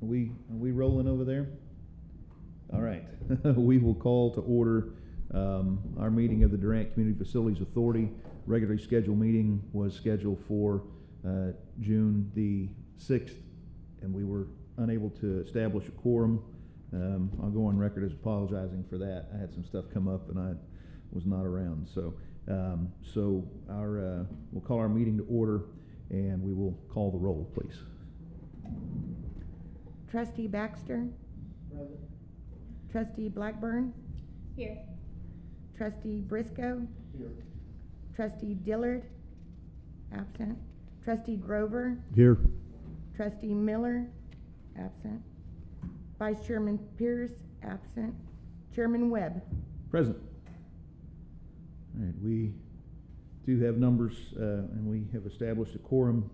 we rolling over there? All right. We will call to order our meeting of the Durant Community Facilities Authority. Regularly scheduled meeting was scheduled for June the 6th, and we were unable to establish a quorum. I'll go on record as apologizing for that. I had some stuff come up and I was not around. So we'll call our meeting to order, and we will call the roll, please. Trustee Baxter? Present. Trustee Blackburn? Here. Trustee Briscoe? Here. Trustee Dillard? Absent. Trustee Grover? Here. Trustee Miller? Absent. Vice Chairman Pierce? Absent. Chairman Webb? Present. All right, we do have numbers, and we have established a quorum.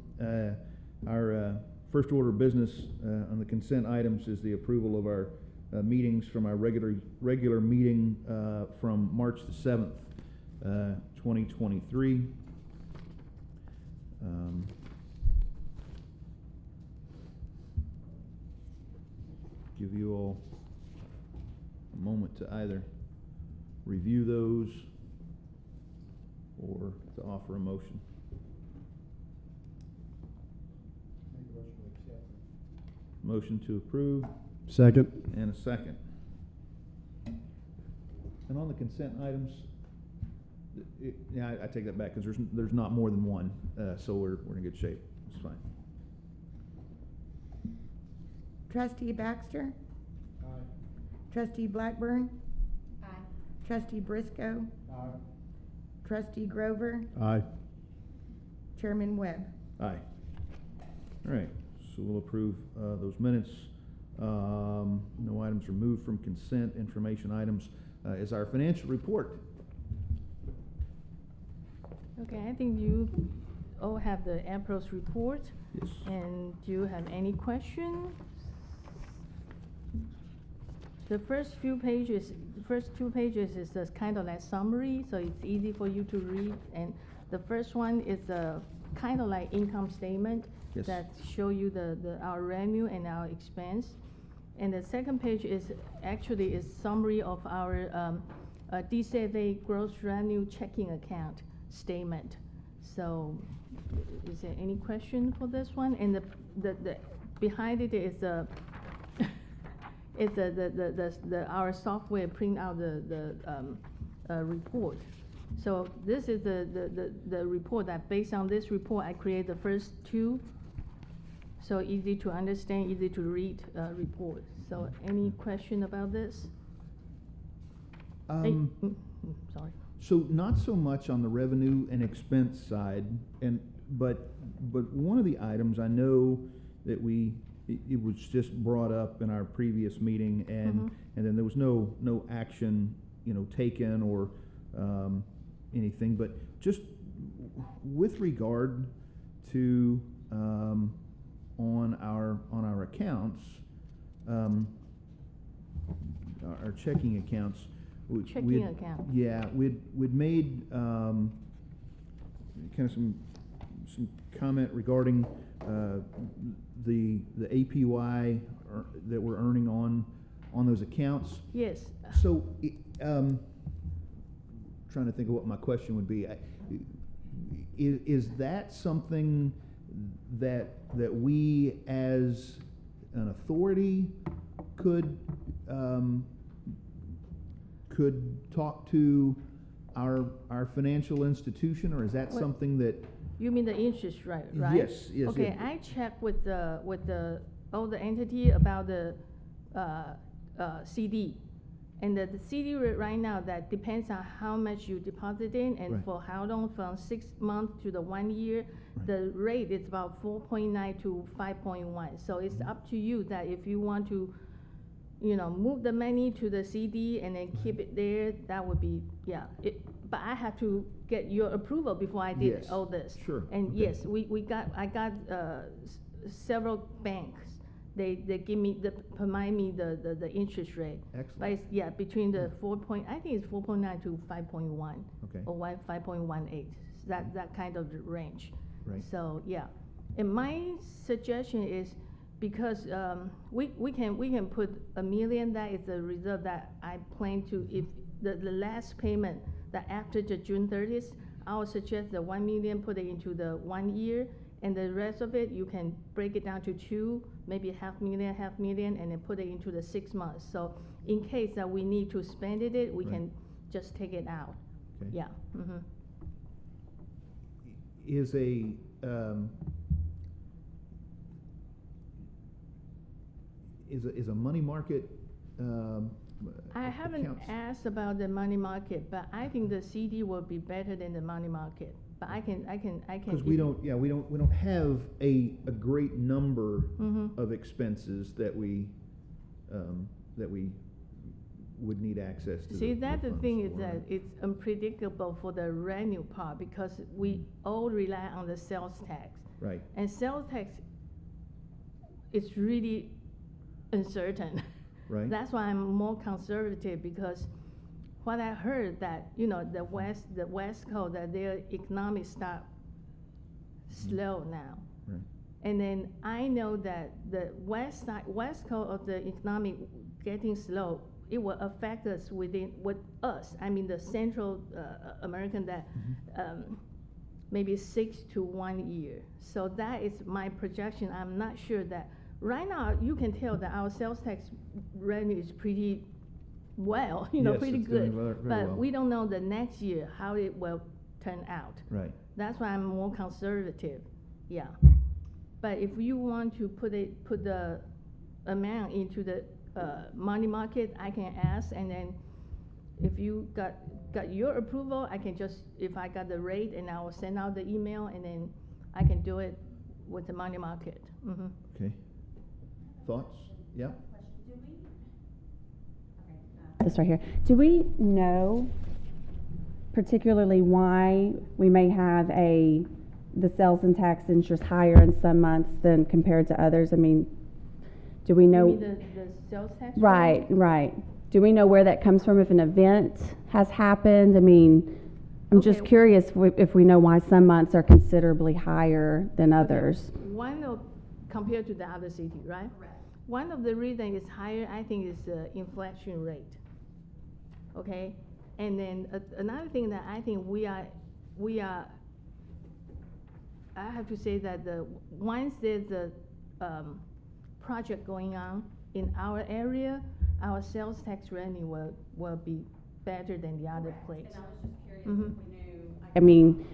Our first order of business on the consent items is the approval of our meetings from our regular meeting from March the 7th, 2023. Give you all a moment to either review those or to offer a motion. Make a motion to accept. Motion to approve Second. and a second. And on the consent items, I take that back because there's not more than one, so we're in good shape. It's fine. Trustee Baxter? Aye. Trustee Blackburn? Aye. Trustee Briscoe? Aye. Trustee Grover? Aye. Chairman Webb? Aye. All right, so we'll approve those minutes. No items removed from consent. Information items is our financial report. Okay, I think you all have the April's report. Yes. And do you have any questions? The first two pages is just kind of like summary, so it's easy for you to read. And the first one is the kind of like income statement. Yes. That show you our revenue and our expense. And the second page is actually is summary of our DCFA gross revenue checking account statement. So is there any question for this one? And the behind it is our software print out the report. So this is the report that based on this report I create the first two. So easy to understand, easy to read report. So any question about this? Sorry. So not so much on the revenue and expense side, but one of the items I know that it was just brought up in our previous meeting, and then there was no action taken or anything, but just with regard to on our accounts, our checking accounts. Checking account. Yeah, we'd made kind of some comment regarding the APY that we're earning on those accounts. Yes. So, trying to think of what my question would be. Is that something that we as an authority could talk to our financial institution, or is that something that? You mean the interest rate, right? Yes. Okay, I checked with all the entity about the CD, and the CD rate right now that depends on how much you deposit in and Right. for how long, from 6 months to the 1 year. Right. The rate is about 4.9 to 5.1. So it's up to you that if you want to, move the money to the CD and then keep it there, that would be, but I have to get your approval before I did Yes. all this. Sure. And Okay. yes, I got several banks. They give me provide me the interest rate. Excellent. But it's, between the 4.9 to 5.1. Okay. Or 5.18. That kind of range. Right. So and my suggestion is, because we can put $1 million. That is a reserve that I plan to, if the last payment that after the June 30th, I would suggest the 1 million, put it into the 1 year, and the rest of it you can break it down to 2, maybe half million, and then put it into the 6 months. So in case that we need to spend it, we Right. can just take it out. Okay. Yeah. Mm-hmm. Is a money market, I haven't accounts- asked about the money market, but I think the CD will be better than the money market. But I can. Because we don't have a great number Mhm. of expenses that we would need access to. See, that's the funds thing is for, that right? it's unpredictable for the revenue part because we all rely on the sales tax. Right, And sales tax is really uncertain. right. That's why I'm more conservative, because what I heard that, the West Coast, that their economic start slow now. Right. And then I know that the West Coast of the economic getting slow, it will affect us I mean the Central American, that maybe 6 to 1 year. So that is my projection. I'm not sure that, right now, you can tell that our sales tax revenue is pretty well, Yes, pretty it's doing good. very But well. we don't know the next year how it will turn out. Right. That's why I'm more conservative, yeah. But if you want to put the amount into the money market, I can ask, and then if you got your approval, I can just, if I got the rate, and I will send out the email, and then I can do it with the money market. Mm-hmm. Okay. Thoughts? Yeah? This right here. Do we know particularly why we may have the sales and tax interest higher in some months than compared to others? I mean, do we know? You mean the sales tax? Right, right. Do we know where that comes from, if an event has happened? I mean, I'm just Okay. curious if we know why some months are considerably higher than others. One of, compared to the other city, right? Correct. One of the reasons it's higher, I think, is the inflation rate. Okay? And then another thing that I think we are, I have to say that once there's a project going on in our area, our sales tax revenue will be better than the other place. And I was just curious Mhm. if we knew. I mean,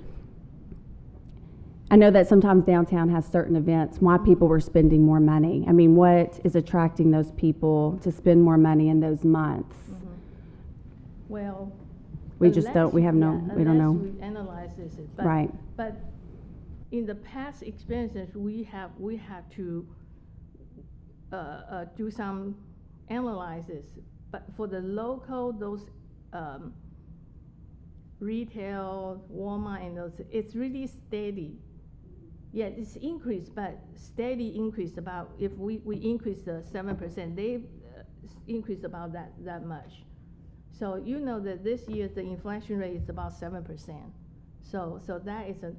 I know that sometimes downtown has certain events, why people were spending more money. I mean, what is attracting those people to spend more money in those months? Well. We just don't- we have no- we don't know. Unless we analyze this. But- Right. But in the past experiences, we have to do some analysis. But for the local, those retail, Walmart and those, it's really steady. Yeah, it's increased, but steady increase about, if we increase the 7%, they increase about that much. So you know that this year the inflation rate is about 7%. So that is a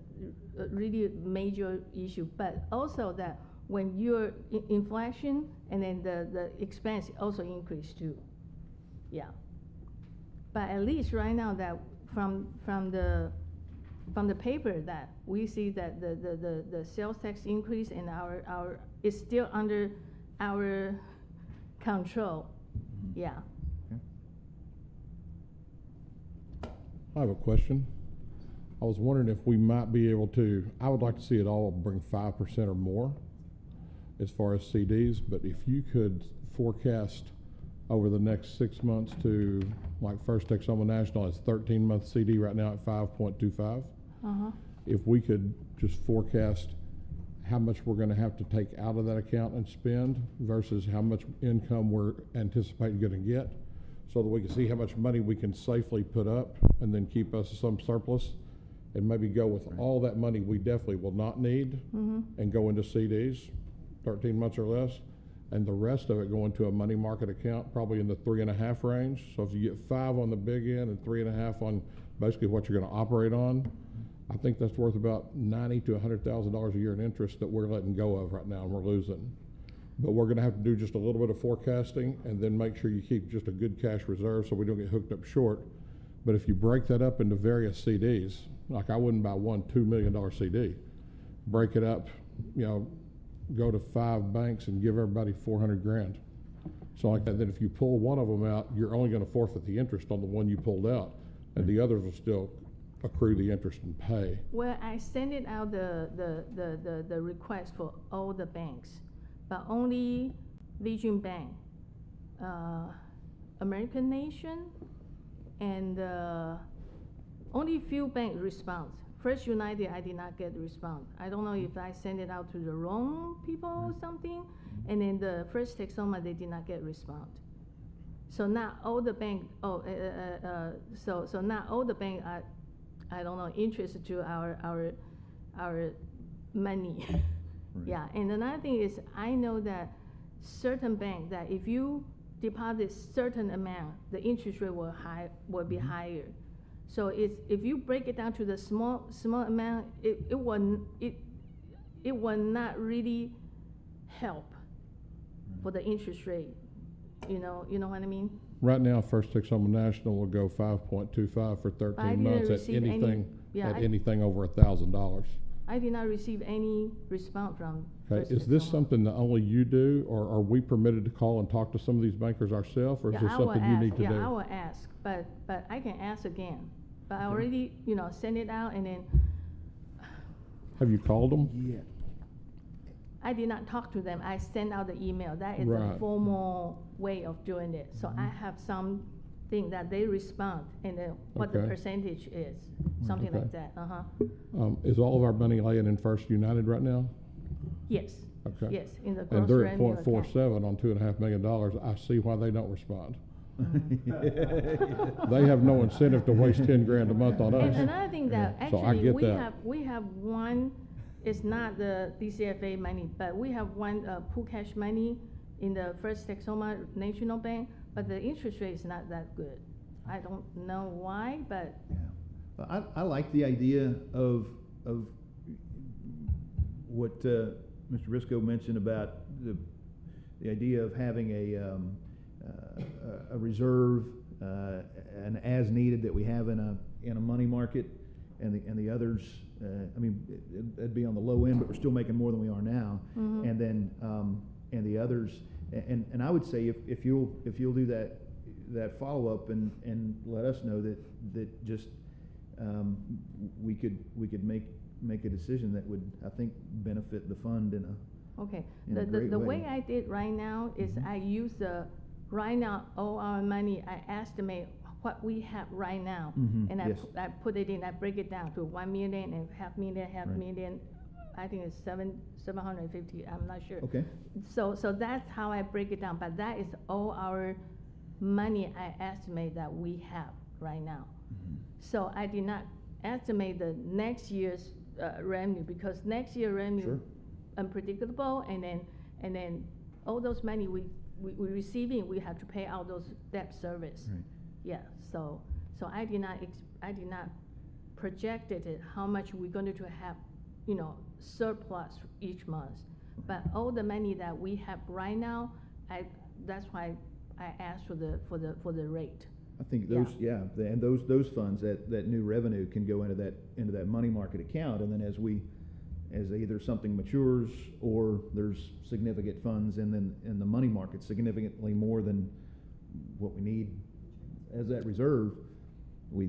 really major issue. But also that when you're inflation, and then the expense also increase too. Yeah. But at least right now that from the paper that we see that the sales tax increase, and our is still under our control. Yeah. I have a question. I was wondering if we might be able to, I would like to see it all bring 5% or more as far as CDs, but if you could forecast over the next 6 months to, like First Texoma National has 13-month CD right now at 5.25. Uh-huh. If we could just forecast how much we're gonna have to take out of that account and spend versus how much income we're anticipating gonna get, so that we can see how much money we can safely put up and then keep us some surplus, and maybe go with all that money we definitely will not need and go into CDs, 13 months or less, and the rest of it go into a money market account, probably in the 3.5 range. So if you get 5 on the big end and 3.5 on basically what you're gonna operate on, I think that's worth about $90,000 to $100,000 a year in interest that we're letting go of right now and we're losing. But we're gonna have to do just a little bit of forecasting and then make sure you keep just a good cash reserve so we don't get hooked up short. But if you break that up into various CDs, like I wouldn't buy one $2 million CD. Break it up, you know, go to 5 banks and give everybody 400 grand. So like that, then if you pull one of them out, you're only gonna forfeit the interest on the one you pulled out, and the others will still accrue the interest and pay. Well, I sent it out the request for all the banks, but only Vision Bank, American Nation, and only few bank response. First United, I did not get a response. I don't know if I sent it out to the wrong people or something, and then the First Texoma, they did not get response. So not all the bank, so not all the bank are, I don't know, interested to our money. Yeah, and another thing is, I know that certain bank, that if you deposit certain amount, the interest rate will be higher. So if you break it down to the small amount, it will not really help for the interest rate. You know what I mean? Right now, First Texoma National will go 5.25 for 13 months at anything over $1,000. I did not receive any response from. Okay, First is this Texoma. something that only you do, or are we permitted to call and talk to some of these bankers ourselves, or is this something you need to do? Yeah, I will ask, but I can ask again. But I already, sent it out, and then Have you called them? Yeah. I did not talk to them. I sent out the email. That is a Right. formal way of doing it. So I have something that they respond, and then what the Okay. percentage is, something Okay. like that. Is all of our money laying in First United right now? Yes. Okay. Yes, in the And gross they're at revenue account. 0.47 on $2.5 million. I see why they don't respond. They have no incentive to waste 10 grand a month on And us. another thing that So I actually get we that. have one, it's not the DCFA money, but we have one pool cash money in the First Texoma National Bank, but the interest rate is not that good. I don't know why, but Yeah. I like the idea of what Mr. Risco mentioned about the idea of having a reserve, an as needed that we have in a money market, and the others. I mean, it'd be on the low end, but we're still making more than we are now. Mhm. And then and the others, and I would say if you'll do that follow up and let us know that just we could make a decision that would, I think, benefit the fund in a. okay. In a great The way. way I did right now is I use right now, all our money, I estimate what we have right now. Mhm, And yes. I put it in, I break it down to 1 million and half Right. million. I think it's 750, I'm not sure. Okay. So that's how I break it down, but that is all our money I estimate that we have right now. Mhm. So I did not estimate the next year's revenue, because next year revenue Sure. unpredictable, and then all those money we receiving, we have to pay out those debt service. Right. Yeah, so I did not projected it, how much we're going to have, surplus each month. But all the money that we have right now, that's why I asked for the rate. I think those, and those funds, that new revenue can go into that money market account, and then as either something matures or there's significant funds in the money market, significantly more than what we need as that reserve, we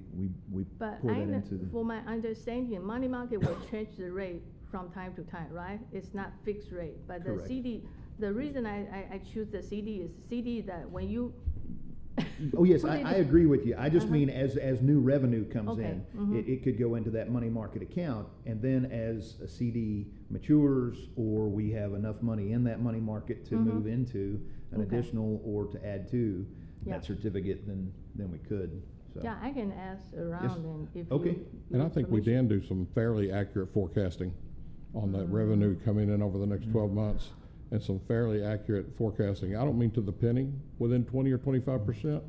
But pour that into the. for my understanding, money market will change the rate from time to time, right? It's not fixed rate, but the Correct. CD, the reason I choose the CD is CD that when you. Oh, yes, put it I in- agree with you. I just Uh-huh. mean as new revenue comes Okay, in, mhm. it could go into that money market account, and then as a CD matures, or we have enough money in that money market to Mhm. move into an Okay. additional or to add to Yeah. that certificate, then we could, so. Yeah, I can ask around and if Okay. you. And I need think we permission. can do some fairly accurate forecasting on that revenue coming in over the next 12 months, and some fairly accurate forecasting. I don't mean to the penny, within 20 or 25%.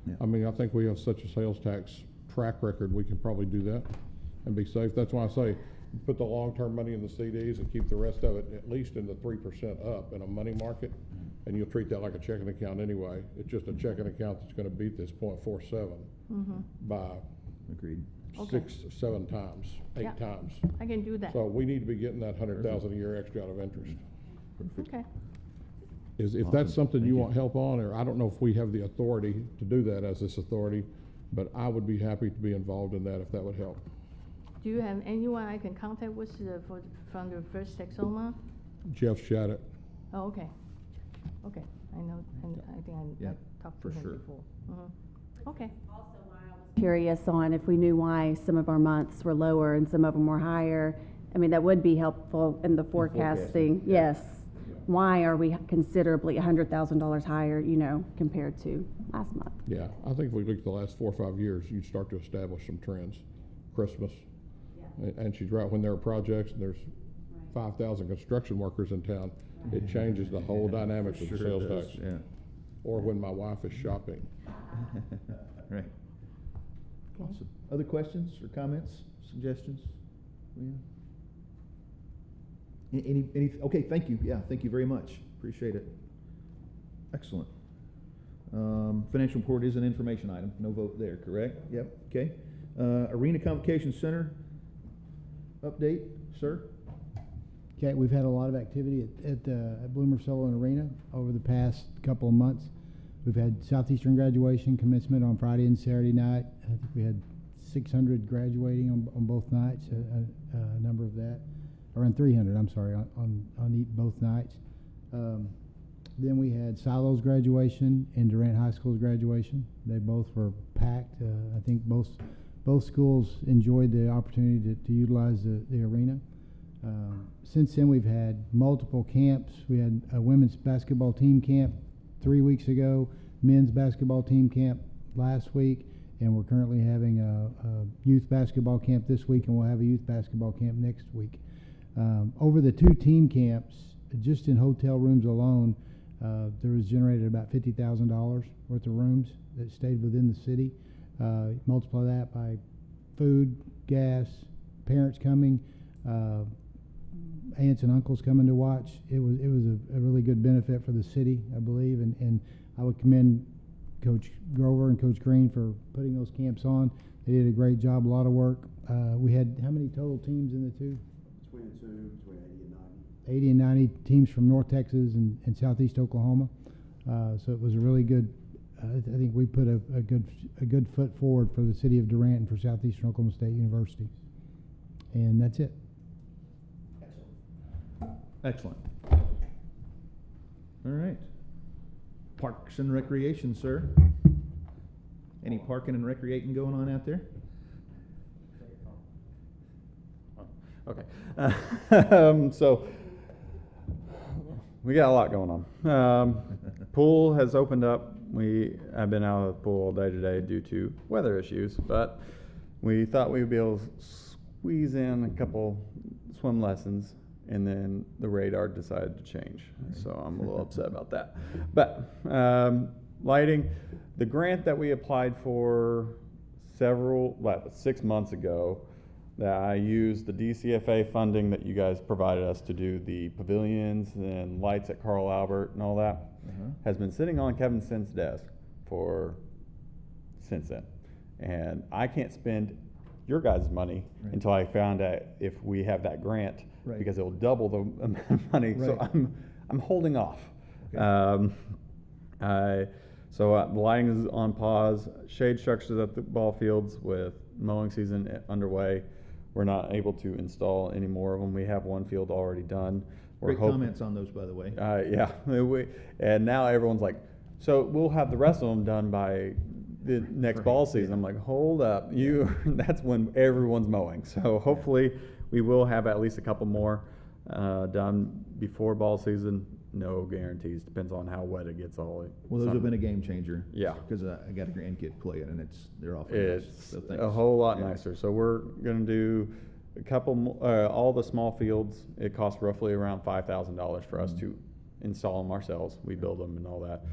Yeah. I mean, I think we have such a sales tax track record, we can probably do that and be safe. That's why I say, put the long-term money in the CDs and keep the rest of it at least in the 3% up in a money market, and you'll treat that like a checking account anyway. It's just a checking account that's gonna beat this 0.47 by Agreed. Okay. 6, 7 times, 8 Yeah. times. I can do that. So we need to be getting that 100,000 a year extra out of interest. Okay. If that's Awesome. something Thank you you. want help on, or I don't know if we have the authority to do that as this authority, but I would be happy to be involved in that if that would help. Do you have anyone I can contact with from the first Texoma? Jeff Shattuck. Oh, okay. Okay, I know, and I think Yeah, I talked to for him sure. before. Okay, Curious on if we knew why some of our months were lower and some of them were higher. I mean, that would be helpful in the forecasting, yeah. yes. Why are we considerably $100,000 higher, compared to last month? Yeah, I think if we look at the last 4 or 5 years, you'd start to establish some trends. Christmas, and she's right, when there are projects and there's 5,000 construction workers in town, it changes the whole dynamics of the Sure sales does, tax. yeah. Or when my wife is shopping. Right. okay. Awesome. Other questions or comments, suggestions? Okay, thank you. Yeah, thank you very much. Appreciate it. Excellent. Financial report is an information item. No vote there, correct? Yep, okay. Arena Convocation Center, update, sir? Okay, we've had a lot of activity at Bloomer Sullivan Arena over the past couple of months. We've had Southeastern graduation commencement on Friday and Saturday night. I think we had 600 graduating on both nights, a number of that. Around 300, I'm sorry, on both nights. Then we had Silo's graduation and Durant High School's graduation. They both were packed. I think both schools enjoyed the opportunity to utilize the arena. Since then, we've had multiple camps. We had a women's basketball team camp 3 weeks ago, men's basketball team camp last week, and we're currently having a youth basketball camp this week, and we'll have a youth basketball camp next week. Over the 2 team camps, just in hotel rooms alone, there was generated about $50,000 worth of rooms that stayed within the city. Multiply that by food, gas, parents coming, aunts and uncles coming to watch. It was a really good benefit for the city, I believe, and I would commend Coach Grover and Coach Green for putting those camps on. They did a great job, a lot of work. We had how many total teams in the 2? Between 80 and 90. 80 and 90 teams from North Texas and Southeast Oklahoma. So it was a really good. I think we put a good foot forward for the city of Durant and for Southeastern Oklahoma State University. And that's it. Excellent. All right. Parks and Recreation, sir. Any parking and recreating going on out there? Okay. So we got a lot going on. Pool has opened up. We have been out of the pool all day today due to weather issues, but we thought we would be able to squeeze in a couple swim lessons, and then the radar decided to change. So I'm a little upset about that. But lighting, the grant that we applied for 6 months ago, that I used the DCFA funding that you guys provided us to do the pavilions and lights at Carl Albert and all that, has been sitting on Kevin Sinn's desk since then. And I can't spend your guys' money until I found out if we have that grant, because it'll double the amount of money. So I'm holding off. Okay. So the lighting is on pause. Shade structures at the ball fields with mowing season underway. We're not able to install any more of them. We have one field already done. Great comments on those, by the way. Yeah, and now everyone's like, so we'll have the rest of them done by the next ball season. I'm like, hold up, that's when everyone's mowing. So hopefully we will have at least a couple more done before ball season. No guarantees, depends on how wet it gets all. Well, those have been a game changer. Yeah. Because I got a grandkid playing, and they're awful. It's nice. So a whole lot Yeah. nicer. So we're gonna do a couple, all the small fields. It costs roughly around $5,000 for us to install them ourselves. We build them and all that.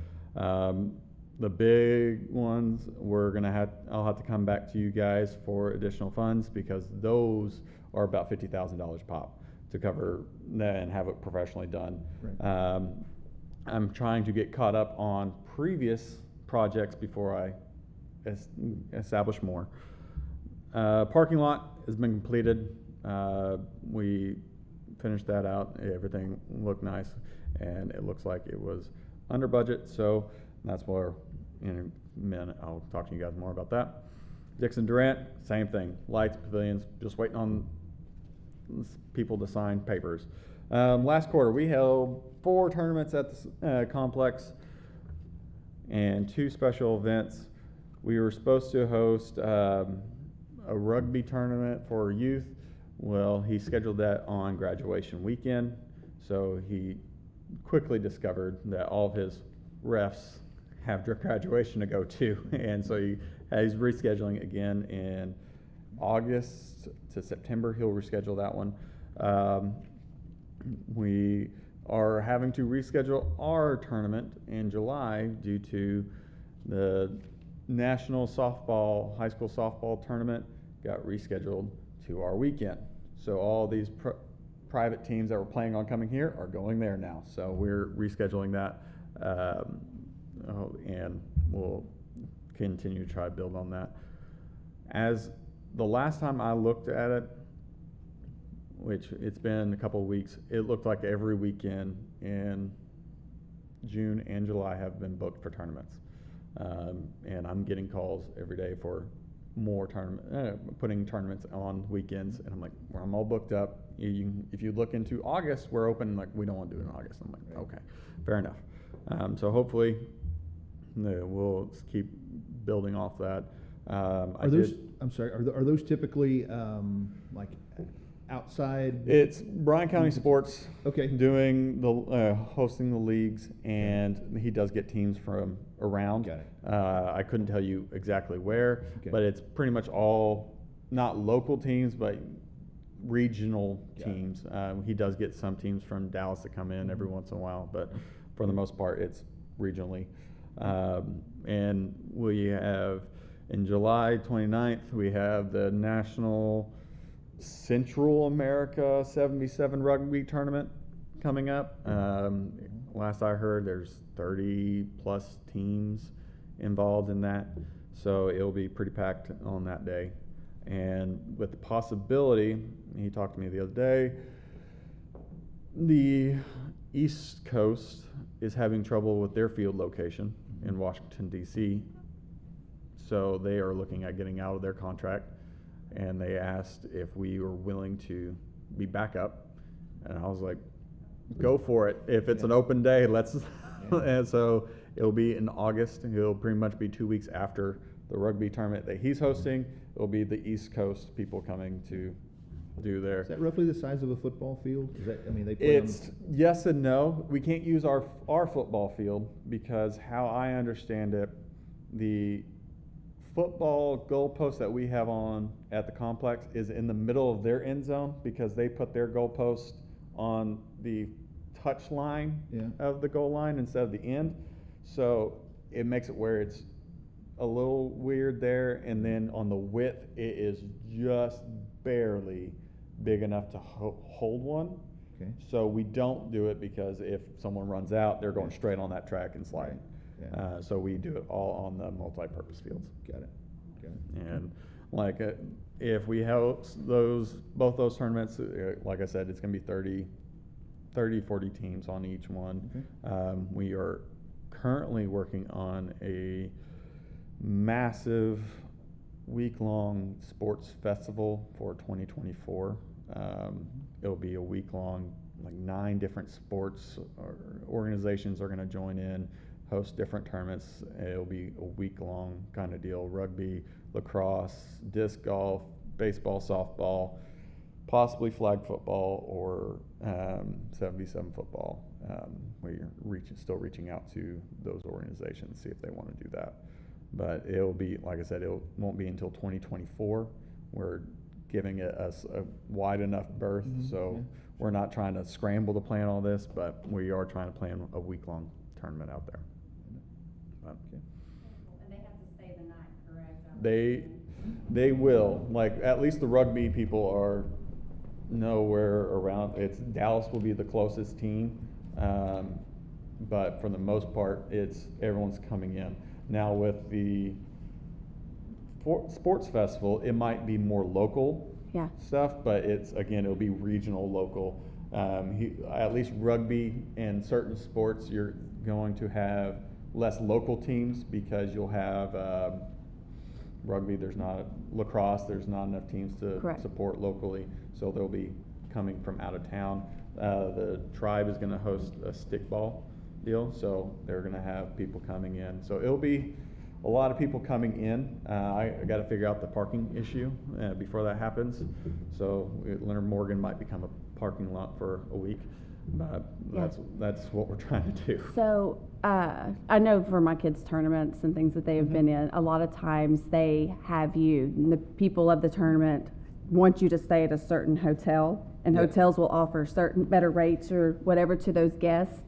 The big ones, I'll have to come back to you guys for additional funds, because those are about $50,000 pop to cover and have it professionally done. Right. I'm trying to get caught up on previous projects before I establish more. Parking lot has been completed. We finished that out. Everything looked nice, and it looks like it was under budget. So that's where in a minute I'll talk to you guys more about that. Dixon Durant, same thing. Lights, pavilions, just waiting on people to sign papers. Last quarter, we held 4 tournaments at the complex and 2 special events. We were supposed to host a rugby tournament for youth. Well, he scheduled that on graduation weekend, so he quickly discovered that all of his refs have graduation to go to, and so he's rescheduling again in August to September. He'll reschedule that one. We are having to reschedule our tournament in July due to the national softball, high school softball tournament got rescheduled to our weekend. So all these private teams that were planning on coming here are going there now. So we're rescheduling that, and we'll continue to try to build on that. As the last time I looked at it, which it's been a couple of weeks, it looked like every weekend in June and July have been booked for tournaments. And I'm getting calls every day for more putting tournaments on weekends, and I'm like, well, I'm all booked up. If you look into August, we're open. Like, we don't want to do it in August. I'm like, okay, fair enough. So hopefully we'll keep building off that. I'm sorry, are those typically like outside? It's Bryan County Sports. Okay. Doing the hosting the leagues, and he does get teams from around. Got it. I couldn't tell you exactly where, Okay. but it's pretty much all not local teams, but regional Got it. teams. He does get some teams from Dallas that come in every once in a while, but for the most part, it's regionally. And we have in July 29th, we have the National Central America 77 Rugby Tournament coming up. Last I heard, there's 30 plus teams involved in that, so it'll be pretty packed on that day. And with the possibility, he talked to me the other day, the East Coast is having trouble with their field location in Washington, D.C., so they are looking at getting out of their contract, and they asked if we were willing to be backup, and I was like, go for it. If it's an open day, let's. And so it'll be in August. It'll pretty much be 2 weeks after the rugby tournament that he's hosting. It'll be the East Coast people coming to do their. Is that roughly the size of a football field? Is that, I mean, they play It's yes and no. We can't use our football field because how I understand it, the football goalpost that we have on at the complex is in the middle of their end zone because they put their goalpost on the touch line of the goal line instead of the end. So it makes it where it's a little weird there, and then on the width it is just barely big enough to hold one. Okay. So we don't do it because if someone runs out, they're going straight on that track and sliding. Yeah. So we do it all on the multi-purpose fields. Got it. And like if we host both those tournaments, like I said, it's going to be 40 teams on each one. Okay. We are currently working on a massive week-long sports festival for 2024. It'll be a week-long, like 9 different sports organizations are going to join in, host different tournaments. It'll be a week-long kind of deal: rugby, lacrosse, disc golf, baseball, softball, possibly flag football or 77 football. We're still reaching out to those organizations, see if they want to do that. But it'll be, like I said, it won't be until 2024. We're giving it us a wide enough berth, so we're not trying to scramble to plan all this, but we are trying to plan a week-long tournament out there. But And they have to stay the night, correct? they will, like, at least the rugby people are nowhere around. It's Dallas will be the closest team, but for the most part, everyone's coming in. Now with the sports festival, it might be more local Yeah. stuff, but it'll be regional, local. At least rugby and certain sports, you're going to have less local teams because you'll have rugby. Lacrosse. There's not enough teams to Correct. support locally, so they'll be coming from out of town. The tribe is going to host a stickball deal, so they're going to have people coming in. So it'll be a lot of people coming in. I got to figure out the parking issue before that happens. So Leonard Morgan might become a parking lot for a week, but Yeah. that's what we're trying to do. So I know for my kids' tournaments and things that they have been in, a lot of times they have the people of the tournament want you to stay at a certain hotel, and Yeah. hotels will offer certain better rates or whatever to those guests.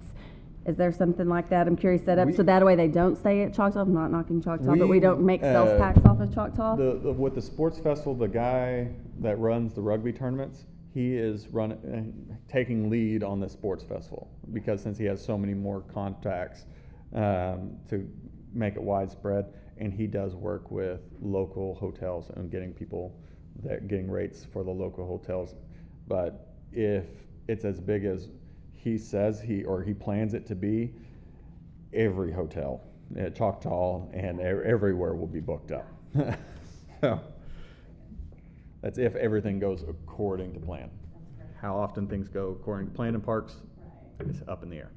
Is there something like that? I'm curious set up so that way they don't stay at Choctaw. I'm not knocking Choctaw, but we don't make sales tax off of Choctaw. With the sports festival, the guy that runs the rugby tournaments, he is taking lead on the sports festival because since he has so many more contacts to make it widespread, and he does work with local hotels and getting rates for the local hotels. But if it's as big as he says he plans it to be, every hotel at Choctaw and everywhere will be booked up. So that's if everything goes according to plan. How often things go according to plan in parks is up in the air.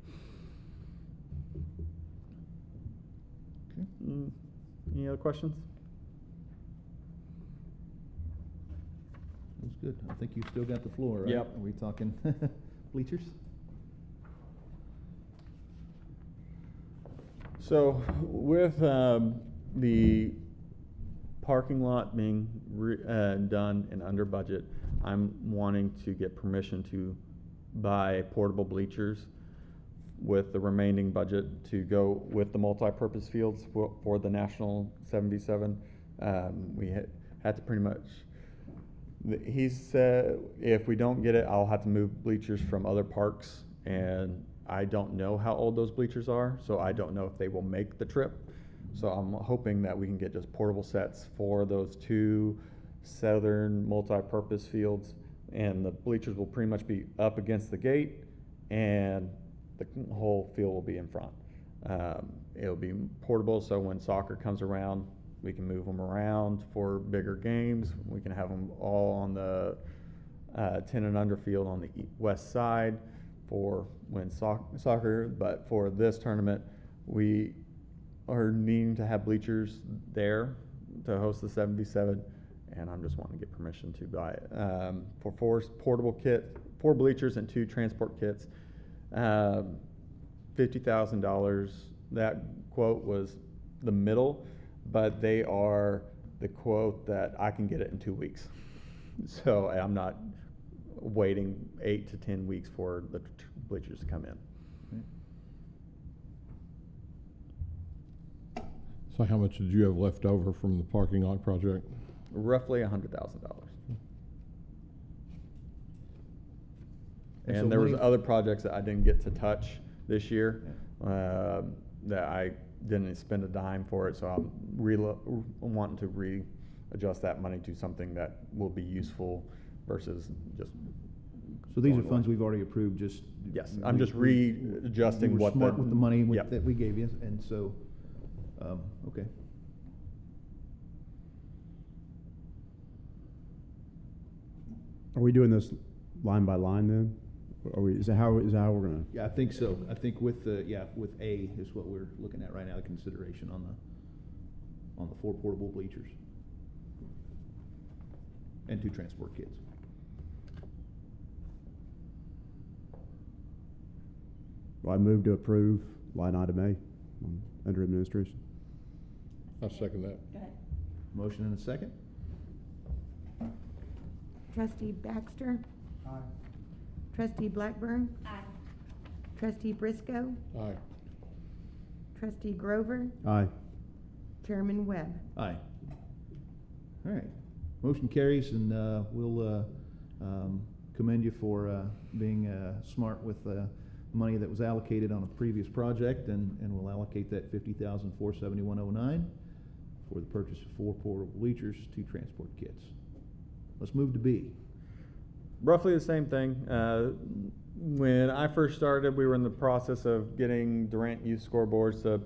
Okay. Any other questions? That's good. I think you still got the floor, right? Yep. Are we talking bleachers? So with the parking lot being done and under budget, I'm wanting to get permission to buy portable bleachers with the remaining budget to go with the multi-purpose fields for the National 7v7. We had to pretty much, he said if we don't get it, I'll have to move bleachers from other parks, and I don't know how old those bleachers are, so I don't know if they will make the trip. So I'm hoping that we can get just portable sets for those two southern multi-purpose fields, and the bleachers will pretty much be up against the gate, and the whole field will be in front. It'll be portable, so when soccer comes around, we can move them around for bigger games. We can have them all on the 10 and under field on the west side for when soccer, but for this tournament, we are needing to have bleachers there to host the 7v7, and I'm just wanting to get permission to buy it. For four bleachers and 2 transport kits, $50,000. That quote was the middle, but they are the quote that I can get it in 2 weeks. So I'm not waiting 8 to 10 weeks for the bleachers to come in. So how much did you have left over from the parking lot project? Roughly $100,000. And so And there was money- other projects that I didn't get to touch this year, that I didn't spend a dime for it, so I'm wanting to readjust that money to something that will be useful versus just. So these are going funds away. we've already approved, just. Yes, I'm just we readjusting were what smart with the money Yep. that we gave you, and so, okay. Are we doing this line by line then? Is that how we're gonna? Yeah, I think so. I think with with A is what we're looking at right now, the consideration on the 4 portable bleachers. And 2 transport kits. Well, I move to approve line item A under administration. I'll second that. Motion and a second? Trustee Baxter? Aye. Trustee Blackburn? Aye. Trustee Briscoe? Aye. Trustee Grover? Aye. Chairman Webb? Aye. All right. Motion carries, and we'll commend you for being smart with money that was allocated on a previous project, and we'll allocate that $50,471.09 for the purchase of 4 portable bleachers, 2 transport kits. Let's move to B. Roughly the same thing. When I first started, we were in the process of getting Durant youth scoreboards to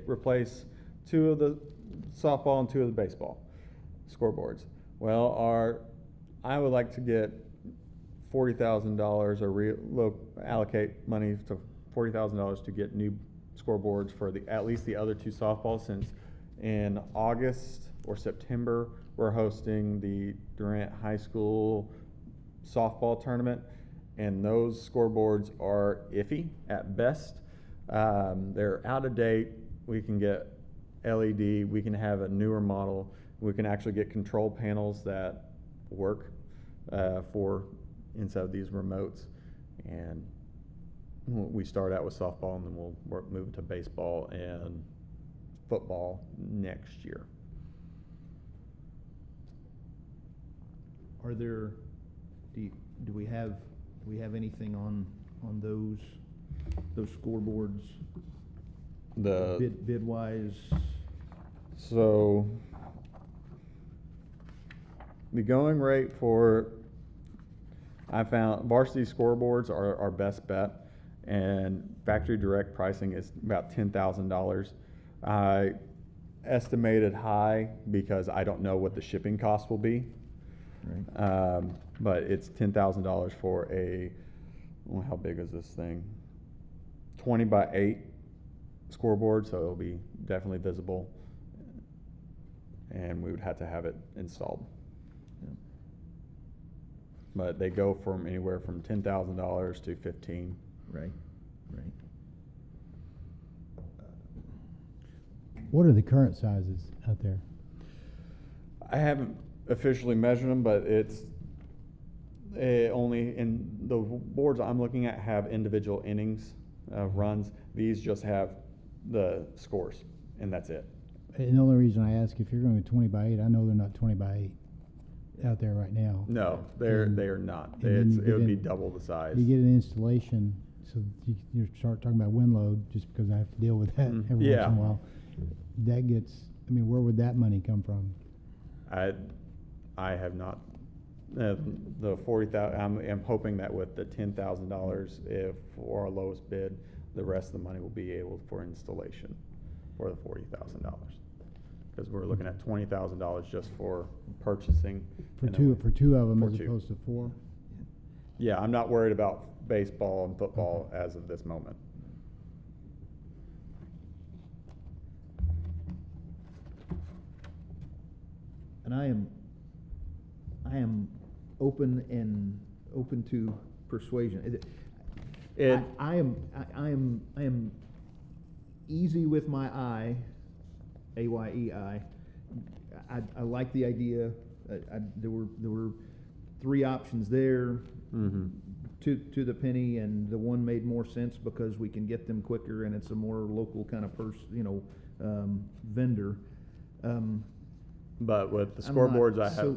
replace 2 of the softball and 2 of the baseball scoreboards. Well, I would like to get $40,000 or allocate money to $40,000 to get new scoreboards for at least the other 2 softballs, since in August or September we're hosting the Durant High School softball tournament, and those scoreboards are iffy at best. They're out of date. We can get LED, we can have a newer model, we can actually get control panels that work for inside of these remotes, and we start out with softball, and then we'll move to baseball and football next year. Are there, do we have anything on those scoreboards? Bid wise? So the going rate for, I found varsity scoreboards are our best bet, and factory direct pricing is about $10,000. I estimated high because I don't know what the shipping cost will be. Right. But it's $10,000 for well, how big is this thing? 20 by 8 scoreboard, so it'll be definitely visible, and we would have to have it installed. Yeah. But they go from anywhere from $10,000 to $15,000. Right. What are the current sizes out there? I haven't officially measured them, but it's only in the boards I'm looking at have individual innings runs. These just have the scores, and that's it. And the only reason I ask, if you're going to 20 by 8, I know they're not 20 by 8 out there right now. No, they are not. and then It you would get be in- double the size. You get an installation, so you start talking about wind load, just because I have to deal with that every once in Yeah. a while. That gets, I mean, where would that money come from? I have not. The 40,000. I'm hoping that with the $10,000, if for our lowest bid, the rest of the money will be able for installation for the $40,000, because we're looking at $20,000 just for purchasing. For and then two of them for as 2. opposed to 4? Yeah, I'm not worried about baseball and football as of this moment. And I am open to persuasion. I am easy with my eye, AYEI. I like the idea. There were 3 options there, Mm-hmm. to the penny, and the one made more sense because we can get them quicker, and it's a more local kind of vendor. But with the I'm not scoreboards, I have.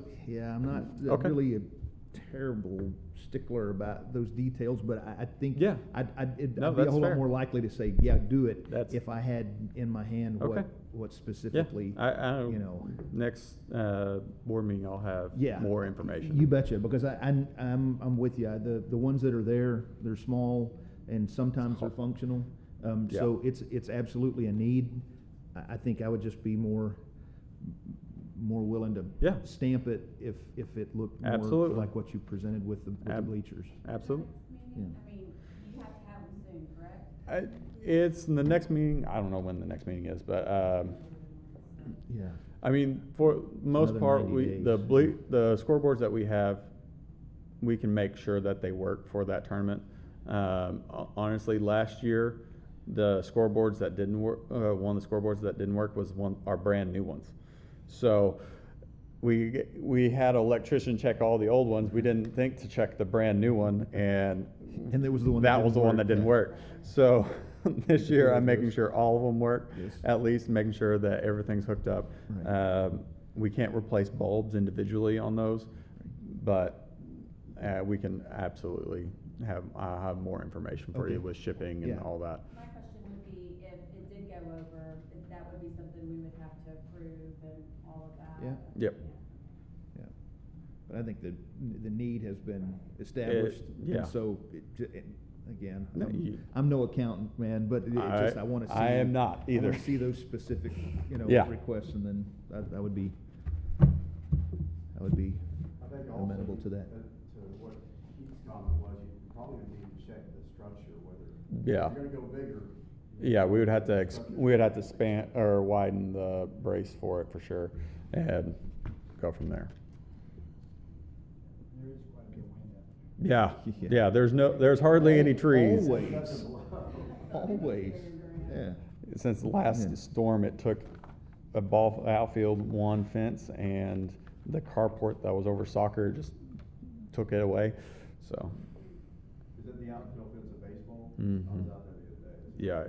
I'm not Okay. really a terrible stickler about those details, but I think Yeah. I'd be No, a that's whole lot fair. more likely to say, yeah, do it, That's- if I had in my hand Okay. what Yeah, specifically, I you know. next board meeting I'll have Yeah. more information. You betcha, because I'm with you. The ones that are there, they're small and sometimes they're functional. So it's absolutely a need. I think I would just be more willing to Yeah. stamp it if it looked more Absolutely. like what you presented with the bleachers. Absolutely. Next meeting, I mean, you have to have them soon, correct? It's the next meeting. I don't know when the next meeting is, but Yeah. I mean, for most Another part, 90 days. the scoreboards that we have, we can make sure that they work for that tournament. Honestly, last year, the scoreboards that didn't work, one of the scoreboards that didn't work was our brand new ones. So we had an electrician check all the old ones. We didn't think to check the brand new one, and And that was the one that that was the didn't one that work, didn't yeah. work. So this year, I'm making Yes. sure all of them work, Yes. at least making sure that everything's hooked up. Right. We can't replace bulbs individually on those, but we can absolutely I'll have more information for you Okay. with shipping and Yeah. all that. My question would be, if it did go over, if that would be something we would have to approve and all of that? Yeah. Yep. Yeah. But I think the need has been established. yeah. And so, again, No, you- I'm no accountant, man, but I want to see. I am not I either. want to see those specific, Yeah. requests, and then I would be I think also, amenable to that. To what Keith's comment was, you probably would need to check the structure, whether Yeah. if you're gonna go bigger. Yeah, we would have to span or widen the brace for it for sure, and go from there. There is quite a bit of wind out there. Yeah, there's hardly any trees. Always, yeah. Since the last Yeah. storm, it took a ball outfield one fence and the carport that was over soccer just took it away, so. Is it the outfield fence of baseball? Mhm. I was out there the other day. Yeah,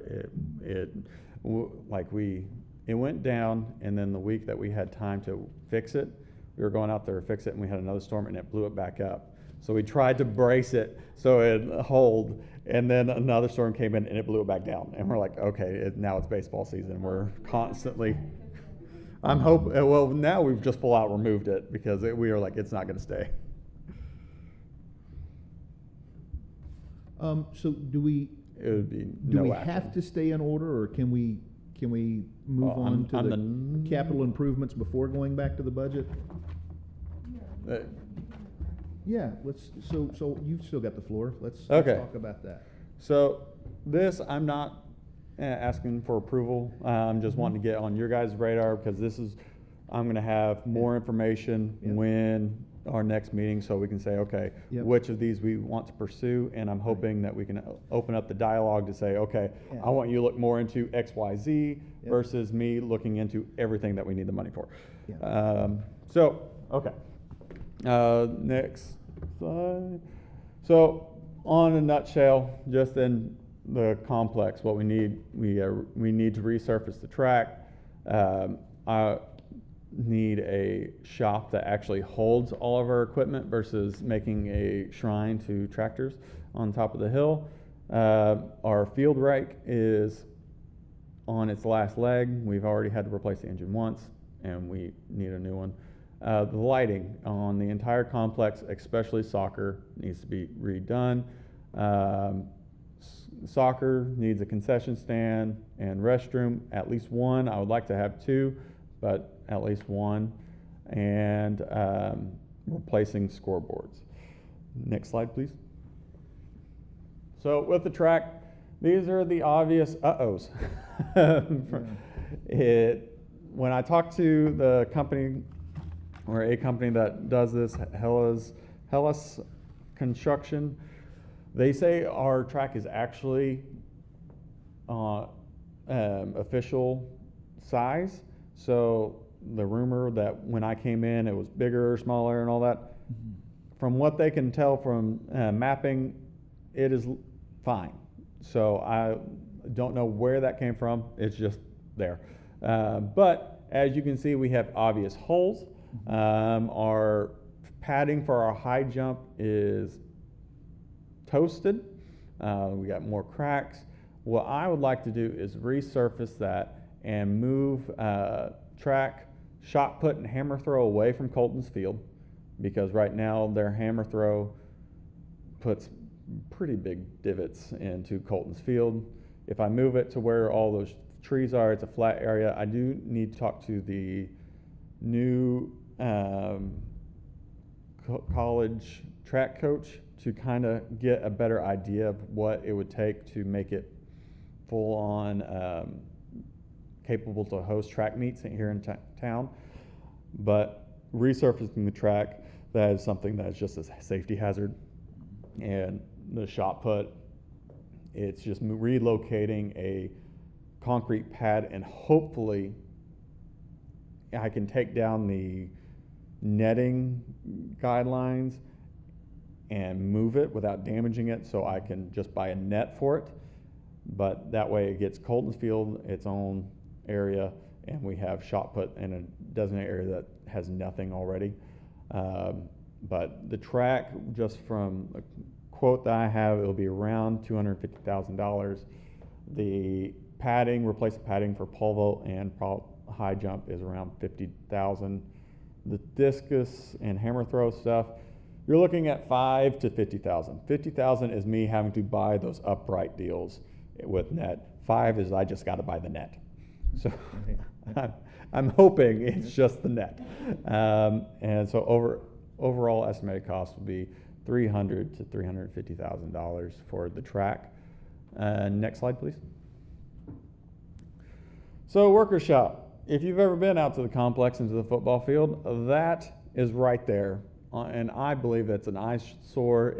it went down, and then the week that we had time to fix it, we were going out there to fix it, and we had another storm, and it blew it back up. So we tried to brace it so it'd hold, and then another storm came in, and it blew it back down. And we're like, okay, now it's baseball season. We're constantly, well, now we've just full out removed it, because we were like, it's not gonna stay. So do we It would be no action. have to stay in order, or can we move Well, on to on the capital improvements before going back to the budget? Uh, Yeah, so you've still got the floor. Let's Okay. talk about that. So this, I'm not asking for approval. I'm just wanting to get on your guys' radar, because I'm gonna have more information Yep. when our next meeting, so we can say, okay, Yep. which of these we want to pursue, and I'm hoping that we can open up the dialogue to say, okay, Yeah. I want you to look more into X, Y, Z Yep. versus me looking into everything that we need the money for. Yeah. Okay. Next slide. So, on a nutshell, just in the complex, what we need to resurface the track. I need a shop that actually holds all of our equipment versus making a shrine to tractors on top of the hill. Our field rake is on its last leg. We've already had to replace the engine once, and we need a new one. The lighting on the entire complex, especially soccer, needs to be redone. Soccer needs a concession stand and restroom, at least one. I would like to have two, but at least one. And replacing scoreboards. Next slide, please. So with the track, these are the obvious uh-ohs. When I talked to the company, or a company that does this, Hellas Construction, they say our track is actually official size. So the rumor that when I came in, it was bigger or smaller and all that. From what they can tell from mapping, it is fine. So I don't know where that came from. It's just there. But as you can see, we have obvious holes. Our padding for our high jump is toasted. We got more cracks. What I would like to do is resurface that and move track, shot put, and hammer throw away from Colton's Field, because right now their hammer throw puts pretty big divots into Colton's Field. If I move it to where all those trees are, it's a flat area. I do need to talk to the new college track coach to kind of get a better idea of what it would take to make it full on capable to host track meets here in town. But resurfacing the track, that is something that is just a safety hazard. And the shot put, it's just relocating a concrete pad, and hopefully I can take down the netting guidelines and move it without damaging it, so I can just buy a net for it. But that way it gets Colton's Field its own area, and we have shot put in a designated area that has nothing already. But the track, just from a quote that I have, it'll be around $250,000. The padding, replace the padding for pole vault and high jump is around $50,000. The discus and hammer throw stuff, you're looking at $5 to $50,000. $50,000 is me having to buy those upright deals with net. 5 is I just got to buy the net. So I'm hoping it's just the net. And so overall estimated cost would be $300,000 to $350,000 for the track. Next slide, please. So worker shop. If you've ever been out to the complex and to the football field, that is right there. And I believe it's an eyesore.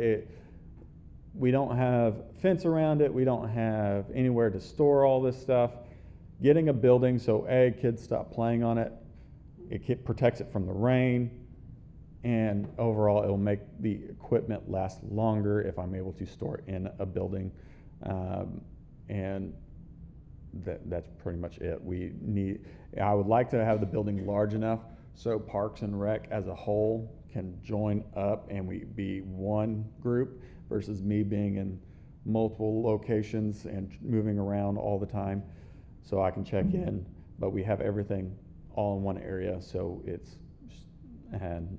We don't have fence around it. We don't have anywhere to store all this stuff. Getting a building so kids stop playing on it. It protects it from the rain. And overall, it'll make the equipment last longer if I'm able to store it in a building. And that's pretty much it. I would like to have the building large enough so Parks and Rec as a whole can join up and we be one group versus me being in multiple locations and moving around all the time. So I can check in, but we have everything all in one area. So and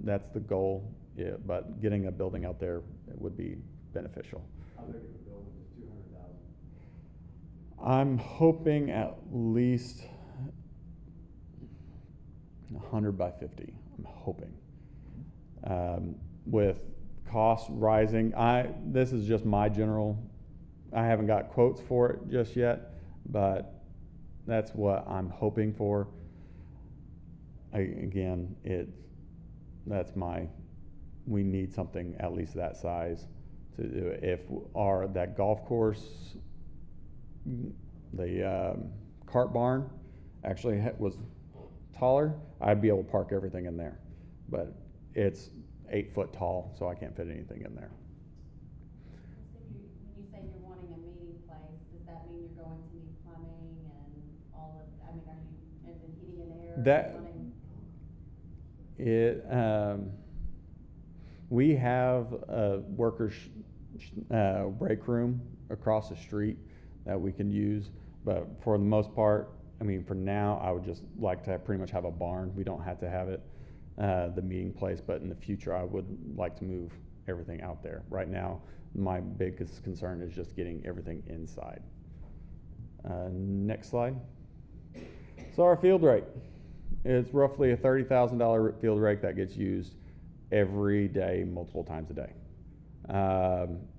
that's the goal. Yeah, but getting a building out there would be beneficial. How big of a building is 200,000? I'm hoping at least 100 by 50. I'm hoping. With costs rising, this is just my general. I haven't got quotes for it just yet, but that's what I'm hoping for. We need something at least that size to do it. If that golf course, the cart barn actually was taller, I'd be able to park everything in there. But it's 8 foot tall, so I can't fit anything in there. So when you say you're wanting a meeting place, does that mean you're going to need plumbing and all of, are you, and then heating and air? We have a workers' break room across the street that we can use, but for the most part, for now, I would just like to pretty much have a barn. We don't have to have it, the meeting place, but in the future, I would like to move everything out there. Right now, my biggest concern is just getting everything inside. Next slide. So our field rake. It's roughly a $30,000 field rake that gets used every day, multiple times a day.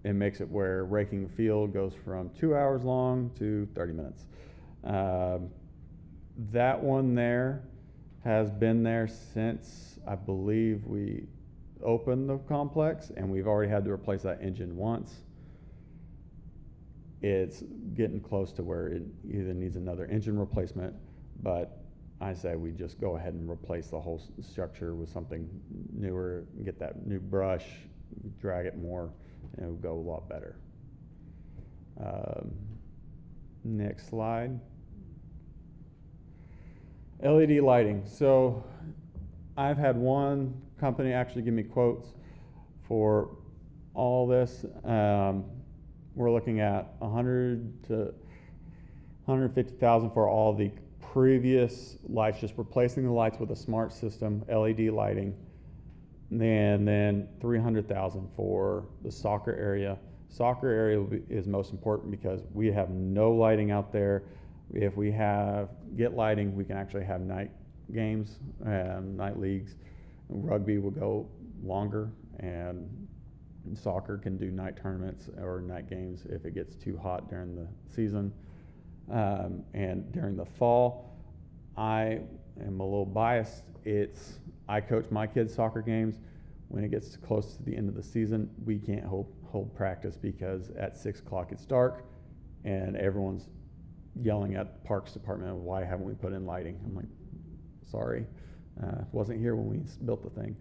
It makes it where raking the field goes from 2 hours long to 30 minutes. That one there has been there since I believe we opened the complex, and we've already had to replace that engine once. It's getting close to where it either needs another engine replacement, but I say we just go ahead and replace the whole structure with something newer, get that new brush, drag it more, and it'll go a lot better. Next slide. LED lighting. So I've had one company actually give me quotes for all this. We're looking at $100,000 to $150,000 for all the previous lights, just replacing the lights with a smart system, LED lighting, and then $300,000 for the soccer area. Soccer area is most important because we have no lighting out there. If we get lighting, we can actually have night games and night leagues. Rugby will go longer, and soccer can do night tournaments or night games if it gets too hot during the season. And during the fall, I am a little biased. I coach my kids' soccer games. When it gets close to the end of the season, we can't hold practice because at 6 o'clock it's dark and everyone's yelling at the Parks Department, why haven't we put in lighting? I'm like, sorry, wasn't here when we built the thing.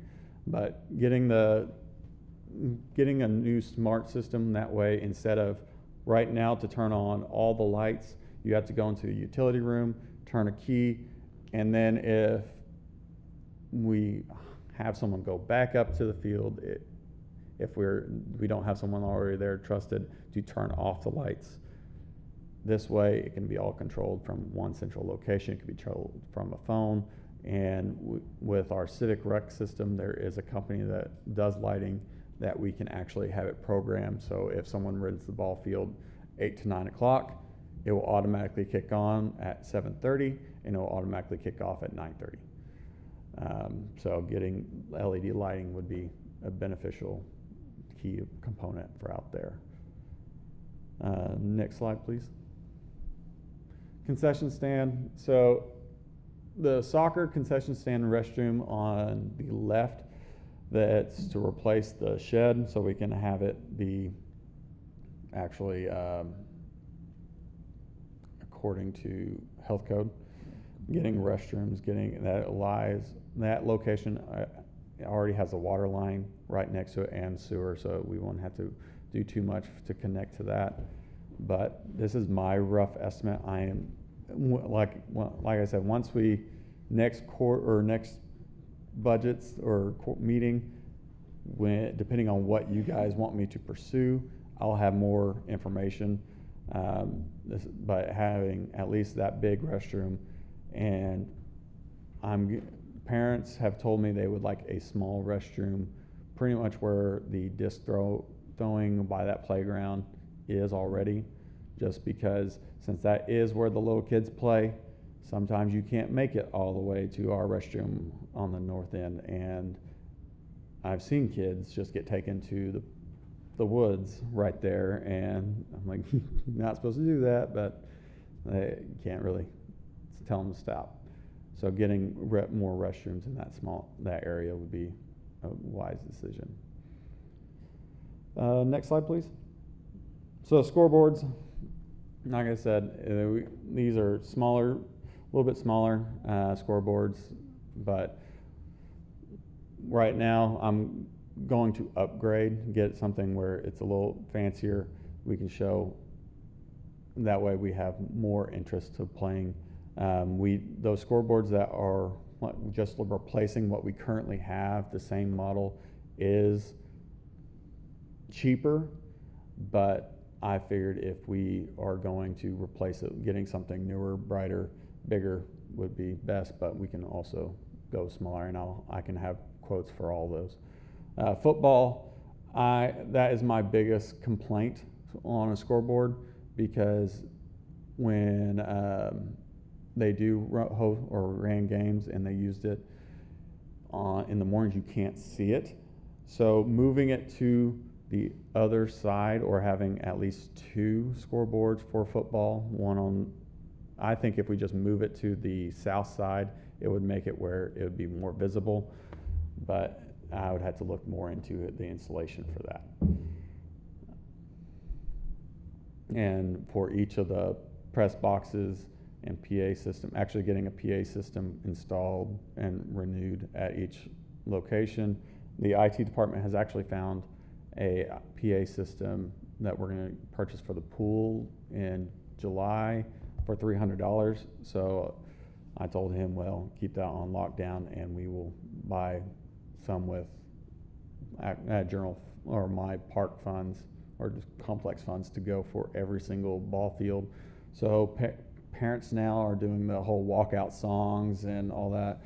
But getting a new smart system that way, instead of right now to turn on all the lights, you have to go into the utility room, turn a key, and then if we have someone go back up to the field if we don't have someone already there trusted to turn off the lights. This way, it can be all controlled from one central location. It can be controlled from a phone. And with our Civic Rec system, there is a company that does lighting that we can actually have it programmed. So if someone rents the ball field 8 to 9 o'clock, it will automatically kick on at 7:30, and it will automatically kick off at 9:30. So getting LED lighting would be a beneficial key component for out there. Next slide, please. Concession stand. So the soccer concession stand restroom on the left, that's to replace the shed, so we can have it be actually according to health code. Getting restrooms, getting that location already has a water line right next to it and sewer, so we won't have to do too much to connect to that. But this is my rough estimate. I am, like I said, once we next budgets or meeting, depending on what you guys want me to pursue, I'll have more information. But having at least that big restroom, and parents have told me they would like a small restroom, pretty much where the disc throwing by that playground is already, just because since that is where the little kids play, sometimes you can't make it all the way to our restroom on the north end, and I've seen kids just get taken to the woods right there, and I'm like, not supposed to do that, but they can't really tell them to stop. So getting more restrooms in that area would be a wise decision. Next slide, please. So scoreboards, like I said, these are smaller, a little bit smaller scoreboards, but right now I'm going to upgrade, get something where it's a little fancier. We can show, that way we have more interest to playing. Those scoreboards that are just replacing what we currently have, the same model, is cheaper, but I figured if we are going to replace it, getting something newer, brighter, bigger would be best, but we can also go smaller, and I can have quotes for all those. Football, that is my biggest complaint on a scoreboard, because when they do ran games and they used it in the mornings, you can't see it. So moving it to the other side, or having at least 2 scoreboards for football, I think if we just move it to the south side, it would make it where it would be more visible, but I would have to look more into the installation for that. And for each of the press boxes and PA system, actually getting a PA system installed and renewed at each location. The IT department has actually found a PA system that we're going to purchase for the pool in July for $300. So I told him, well, keep that on lockdown, and we will buy some with general or my park funds or just complex funds to go for every single ball field. So parents now are doing the whole walkout songs and all that.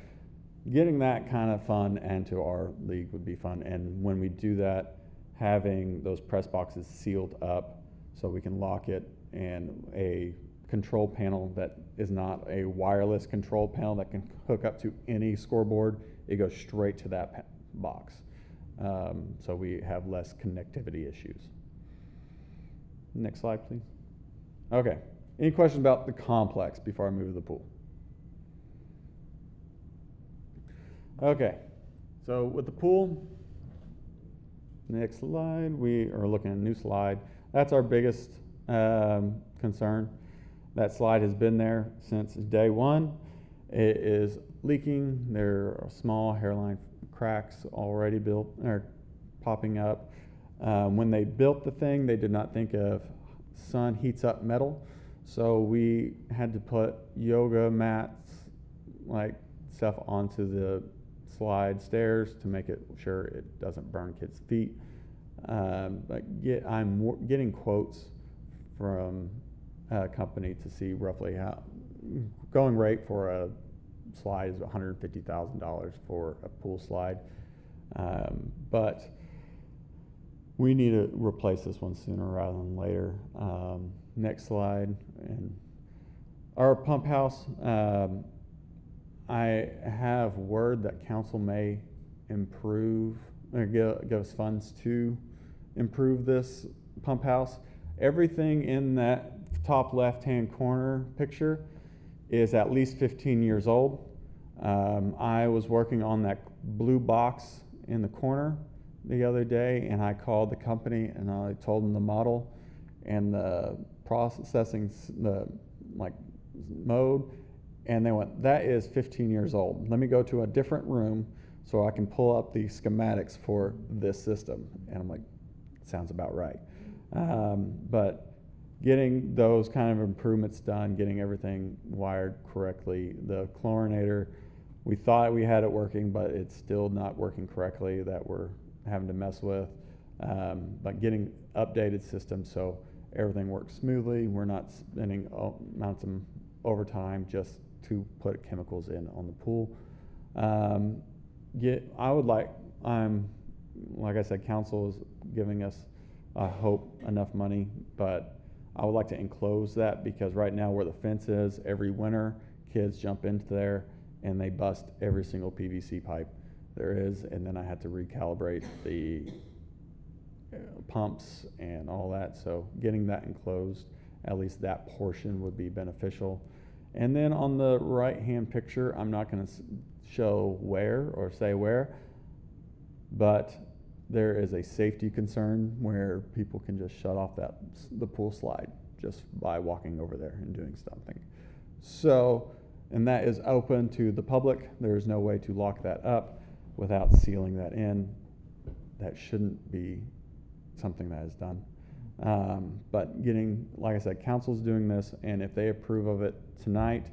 Getting that kind of fun into our league would be fun. And when we do that, having those press boxes sealed up so we can lock it, and a control panel that is not a wireless control panel that can hook up to any scoreboard. It goes straight to that box. So we have less connectivity issues. Next slide, please. Okay. Any questions about the complex before I move to the pool? Okay. So with the pool, next slide, we are looking at a new slide. That's our biggest concern. That slide has been there since day one. It is leaking. There are small hairline cracks already built or popping up. When they built the thing, they did not think of sun heats up metal. So we had to put yoga mats, like stuff, onto the slide stairs to make it sure it doesn't burn kids' feet. But I'm getting quotes from a company to see roughly how going rate for a slide is $150,000 for a pool slide. But we need to replace this one sooner rather than later. Next slide. And our pump house, I have word that council may improve or give us funds to improve this pump house. Everything in that top left-hand corner picture is at least 15 years old. I was working on that blue box in the corner the other day, and I called the company and I told them the model and the processing, the mode, and they went, that is 15 years old. Let me go to a different room so I can pull up the schematics for this system. And I'm like, sounds about right. But getting those kind of improvements done, getting everything wired correctly, the chlorinator, we thought we had it working, but it's still not working correctly, that we're having to mess with. But getting updated systems so everything works smoothly, we're not spending amounts of overtime just to put chemicals in on the pool. Like I said, council is giving us, I hope, enough money, but I would like to enclose that, because right now where the fence is, every winter kids jump into there and they bust every single PVC pipe there is, and then I had to recalibrate the pumps and all that. So getting that enclosed, at least that portion would be beneficial. And then on the right hand picture, I'm not going to show where or say where, but there is a safety concern where people can just shut off the pool slide just by walking over there and doing something. So, and that is open to the public. There is no way to lock that up without sealing that in. That shouldn't be something that is done. But getting, like I said, council's doing this, and if they approve of it tonight,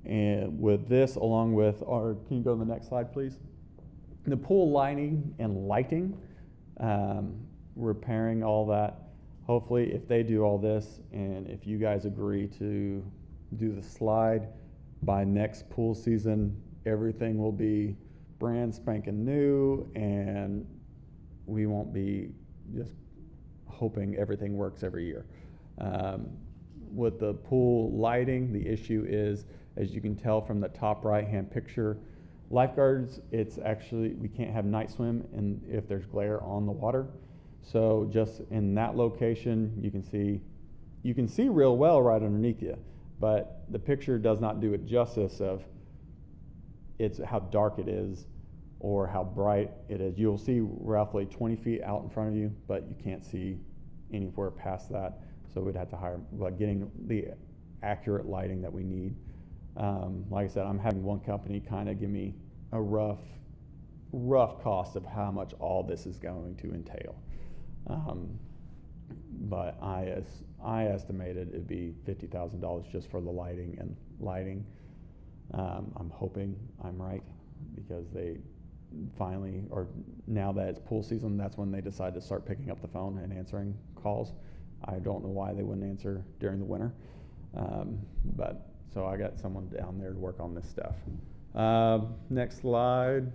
and with this, along with our, can you go to the next slide, please? The pool lighting and lighting, repairing all that. Hopefully, if they do all this, and if you guys agree to do the slide, by next pool season, everything will be brand spanking new, and we won't be just hoping everything works every year. With the pool lighting, the issue is, as you can tell from the top right-hand picture, lifeguards, it's actually, we can't have night swim and if there's glare on the water. So just in that location, you can see real well right underneath you, but the picture does not do it justice of it's how dark it is or how bright it is. You'll see roughly 20 feet out in front of you, but you can't see anywhere past that. So we'd have to hire, but getting the accurate lighting that we need. Like I said, I'm having one company kind of give me a rough cost of how much all this is going to entail. But I estimated it'd be $50,000 just for the lighting and lighting. I'm hoping I'm right, because they finally, or now that it's pool season, that's when they decide to start picking up the phone and answering calls. I don't know why they wouldn't answer during the winter. But so I got someone down there to work on this stuff. Next slide.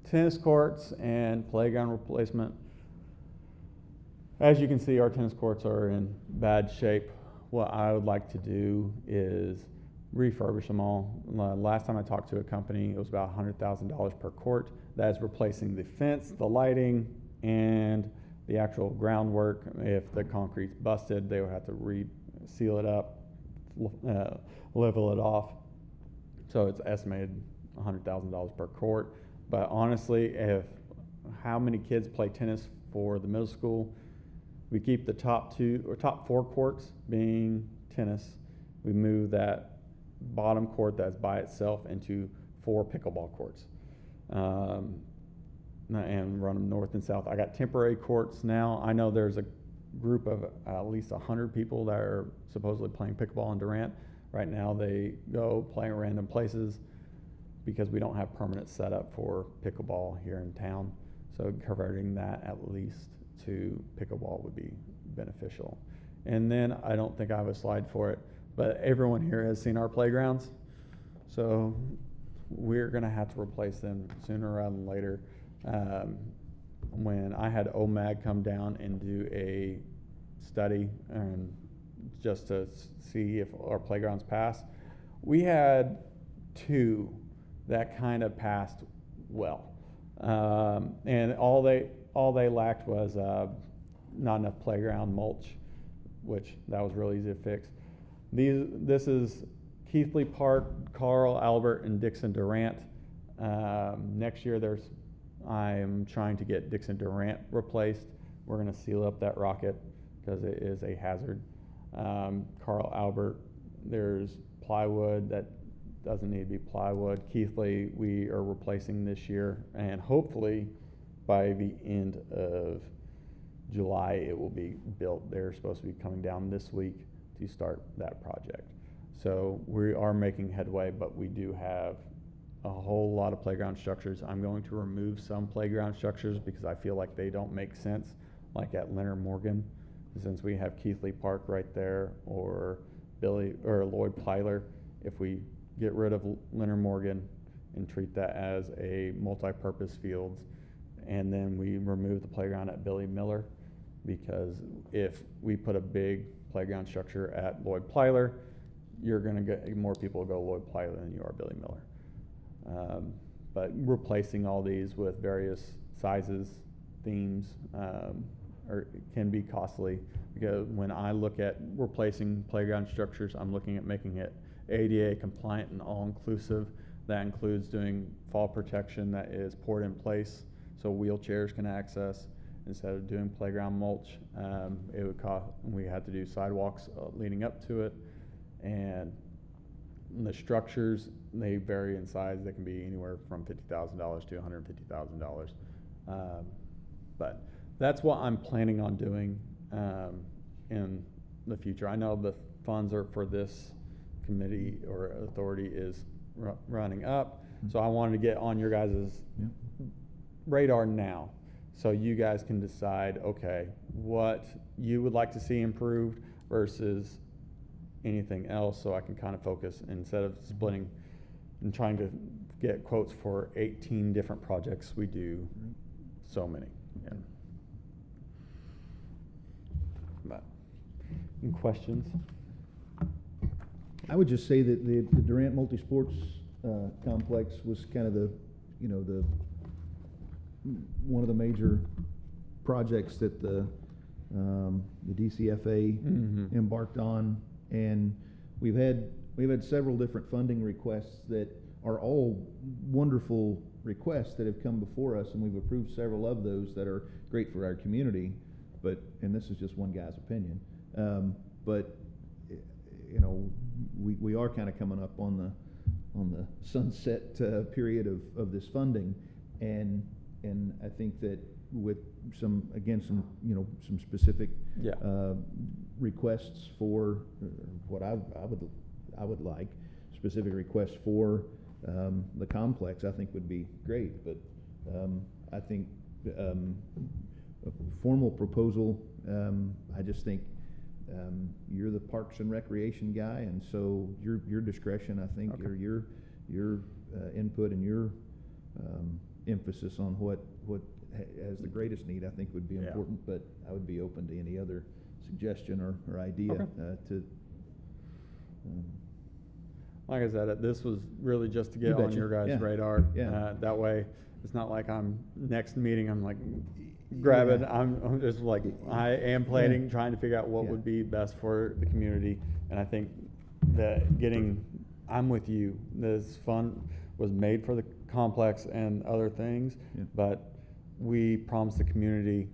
Tennis courts and playground replacement. As you can see, our tennis courts are in bad shape. What I would like to do is refurbish them all. Last time I talked to a company, it was about $100,000 per court. That is replacing the fence, the lighting, and the actual groundwork. If the concrete's busted, they would have to seal it up, level it off. So it's estimated $100,000 per court. But honestly, how many kids play tennis for the middle school? We keep the top four courts being tennis. We move that bottom court that's by itself into 4 pickleball courts, and run them north and south. I got temporary courts now. I know there's a group of at least 100 people that are supposedly playing pickleball in Durant. Right now they go play in random places. because we don't have permanent setup for pickleball here in town. So converting that at least to pickleball would be beneficial. And then I don't think I have a slide for it, but everyone here has seen our playgrounds. So we're gonna have to replace them sooner rather than later. When I had OMAG come down and do a study and just to see if our playgrounds passed, we had 2 that kind of passed well. And all they lacked was not enough playground mulch, which that was really easy to fix. This is Keithley Park, Carl Albert, and Dixon Durant. Next year I'm trying to get Dixon Durant replaced. We're going to seal up that rocket because it is a hazard. Carl Albert, there's plywood that doesn't need to be plywood. Keithley, we are replacing this year, and hopefully by the end of July it will be built. They're supposed to be coming down this week to start that project. So we are making headway, but we do have a whole lot of playground structures. I'm going to remove some playground structures because I feel like they don't make sense, like at Leonard Morgan, since we have Keithley Park right there, or Lloyd Plyler. If we get rid of Leonard Morgan and treat that as a multi-purpose fields, and then we remove the playground at Billy Miller, because if we put a big playground structure at Lloyd Plyler, you're going to get more people to go Lloyd Plyler than you are Billy Miller. But replacing all these with various sizes, themes, can be costly, because when I look at replacing playground structures, I'm looking at making it ADA compliant and all-inclusive. That includes doing fall protection that is poured in place so wheelchairs can access instead of doing playground mulch. It would cost, we had to do sidewalks leading up to it, and the structures, they vary in size. They can be anywhere from $50,000 to $150,000. But that's what I'm planning on doing in the future. I know the funds are for this committee or authority is running up, so I wanted to get on your guys' radar now, so you guys can decide, okay, what you would like to see improved versus anything else, so I can kind of focus instead of splitting and trying to get quotes for 18 different projects. We do so many. Yeah. But any questions? I would just say that the Durant Multisports complex was kind of the one of the major projects that the DCFA embarked on, and we've had several different funding requests that are all wonderful requests that have come before us, and we've approved several of those that are great for our community. But, and this is just one guy's opinion, but we are kind of coming up on the sunset period of this funding, and I think that with some specific requests for what I would like, specific requests for the complex, I think would be great. But I think a formal proposal, I just think you're the Parks and Recreation guy, and so your discretion, I think, or your input and your emphasis on what has the greatest need, I think would be important. But I would be open to any other suggestion or idea like I said, this was really just to get on your guys' radar. That way, it's not like I'm next meeting, I'm like, grab it. I'm just like, I am planning, trying to figure out what would be best for the community. And I think that I'm with you. This fund was made for the complex and other things, but we promised the community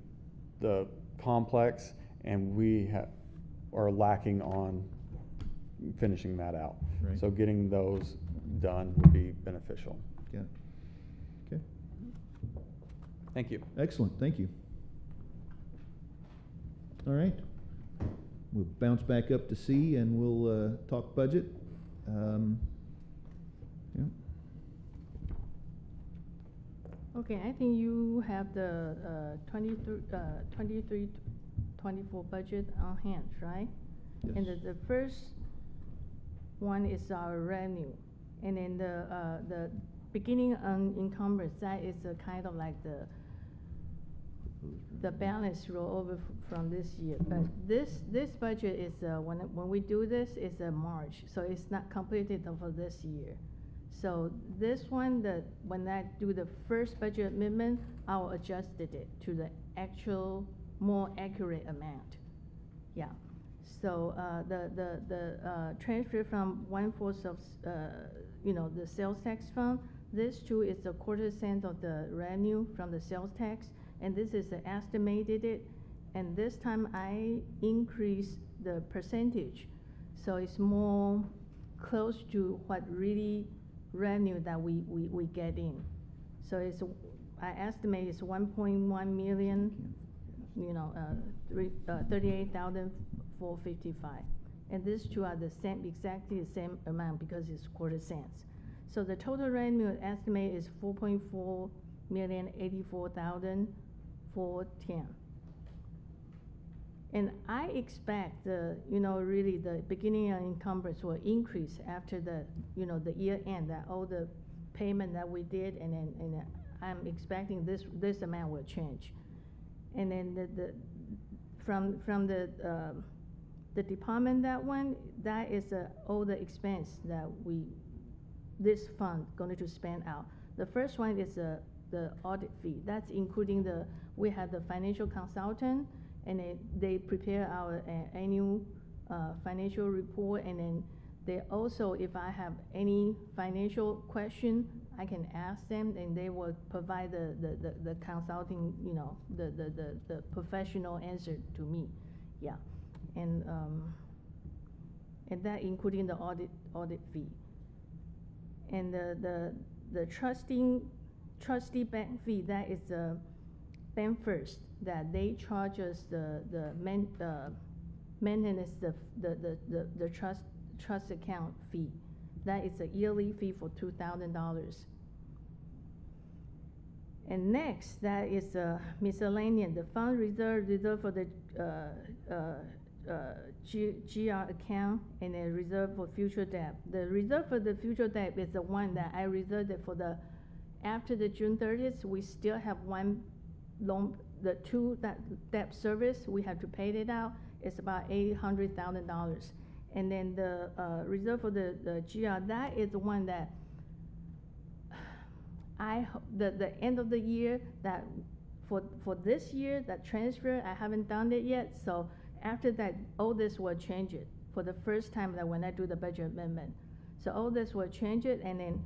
the complex, and we are lacking on finishing that out. Right. So getting those done would be beneficial. Yeah. Okay. Thank you. Excellent. Thank you. All right. We'll bounce back up to C, and we'll talk budget. Okay, I think you have the 23, 24 budget on hand, right? And Yes. the first one is our revenue. And then the beginning unencumbered, that is a kind of like the balance rollover from this year. But this budget is, when we do this, is a March, so it's not completed for this year. So this one, when I do the first budget amendment, I'll adjusted it to the actual, more accurate amount. Yeah. So, the transfer from 1/4 of, the sales tax fund, this too is a 1/4 of the revenue from the sales tax, and this is the estimated it, and this time I increase the percentage, so it's more close to what really revenue that we get in. So I estimate it's 1.1 million, 38,455. And these two are exactly the same amount because it's 1/4 cents. So the total revenue estimate is 4.4 million 84,410. And I expect really the beginning encumbrance will increase after the year end, that all the payment that we did, and then I'm expecting this amount will change. And then from the department, that is all the expense that this fund going to spend out. The first one is the audit fee. That's including we have the financial consultant, and they prepare our annual financial report, and then they also, if I have any financial question, I can ask them, and they will provide the consulting, the professional answer to me. Yeah. And that including the audit fee. And the trustee bank fee, that is the bank first, that they charge us the maintenance, the trust account fee. That is a yearly fee for $2,000. And next, that is miscellaneous, the fund reserve for the GR account, and a reserve for future debt. The reserve for the future debt is the one that I reserved for after the June 30th, we still have one loan, the two debt service, we have to pay it out. It's about $800,000. And then the reserve for the GR, that is the one that the end of the year, that for this year, that transfer, I haven't done it yet. So after that, all this will change it for the first time that when I do the budget amendment. So all this will change it, and then